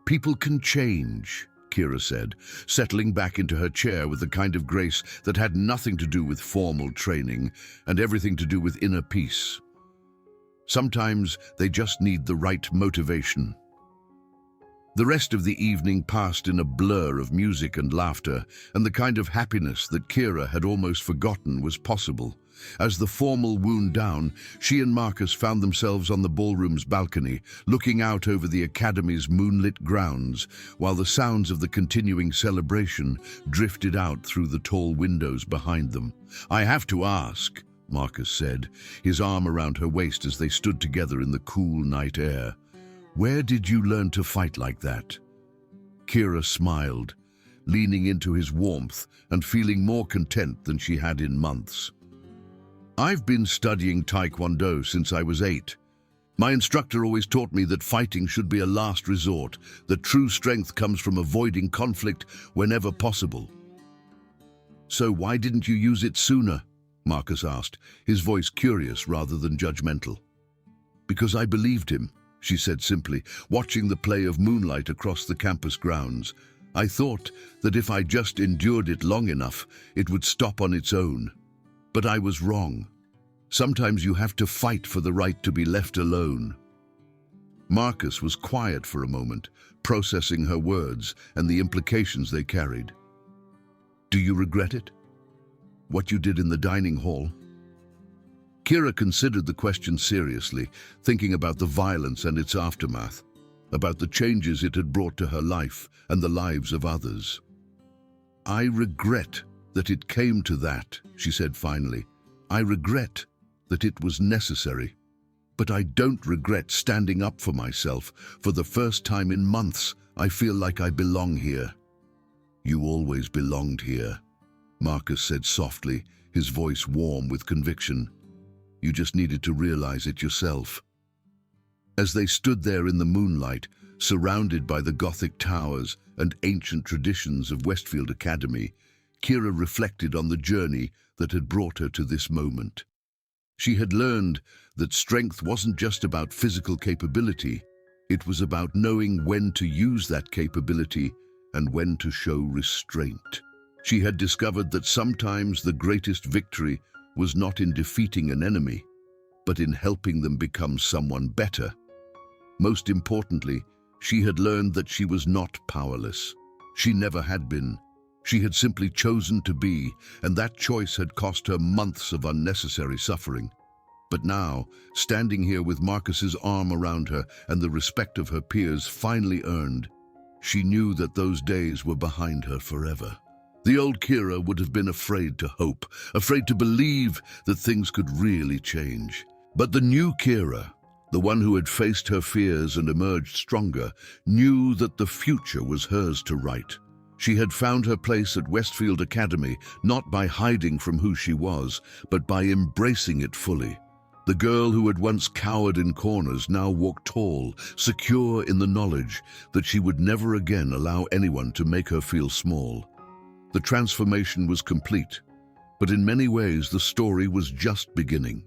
"People can change," Kira said, settling back into her chair with the kind of grace that had nothing to do with formal training and everything to do with inner peace. "Sometimes they just need the right motivation." The rest of the evening passed in a blur of music and laughter, and the kind of happiness that Kira had almost forgotten was possible. As the formal wound down, she and Marcus found themselves on the ballroom's balcony, looking out over the academy's moonlit grounds, while the sounds of the continuing celebration drifted out through the tall windows behind them. "I have to ask," Marcus said, his arm around her waist as they stood together in the cool night air. "Where did you learn to fight like that?" Kira smiled, leaning into his warmth and feeling more content than she had in months. "I've been studying Taekwondo since I was 8. My instructor always taught me that fighting should be a last resort, that true strength comes from avoiding conflict whenever possible." "So why didn't you use it sooner?" Marcus asked, his voice curious rather than judgmental. "Because I believed him," she said simply, watching the play of moonlight across the campus grounds. "I thought that if I just endured it long enough, it would stop on its own. But I was wrong. Sometimes you have to fight for the right to be left alone." Marcus was quiet for a moment, processing her words and the implications they carried. "Do you regret it? What you did in the dining hall?" Kira considered the question seriously, thinking about the violence and its aftermath, about the changes it had brought to her life and the lives of others. "I regret that it came to that," she said finally. "I regret that it was necessary. But I don't regret standing up for myself. For the first time in months, I feel like I belong here." "You always belonged here," Marcus said softly, his voice warm with conviction. "You just needed to realize it yourself." As they stood there in the moonlight, surrounded by the Gothic towers and ancient traditions of Westfield Academy, Kira reflected on the journey that had brought her to this moment. She had learned that strength wasn't just about physical capability, it was about knowing when to use that capability and when to show restraint. She had discovered that sometimes the greatest victory was not in defeating an enemy, but in helping them become someone better. Most importantly, she had learned that she was not powerless. She never had been. She had simply chosen to be, and that choice had cost her months of unnecessary suffering. But now, standing here with Marcus's arm around her and the respect of her peers finally earned, she knew that those days were behind her forever. The old Kira would have been afraid to hope, afraid to believe that things could really change. But the new Kira, the one who had faced her fears and emerged stronger, knew that the future was hers to write. She had found her place at Westfield Academy, not by hiding from who she was, but by embracing it fully. The girl who had once cowered in corners now walked tall, secure in the knowledge that she would never again allow anyone to make her feel small. The transformation was complete, but in many ways the story was just beginning.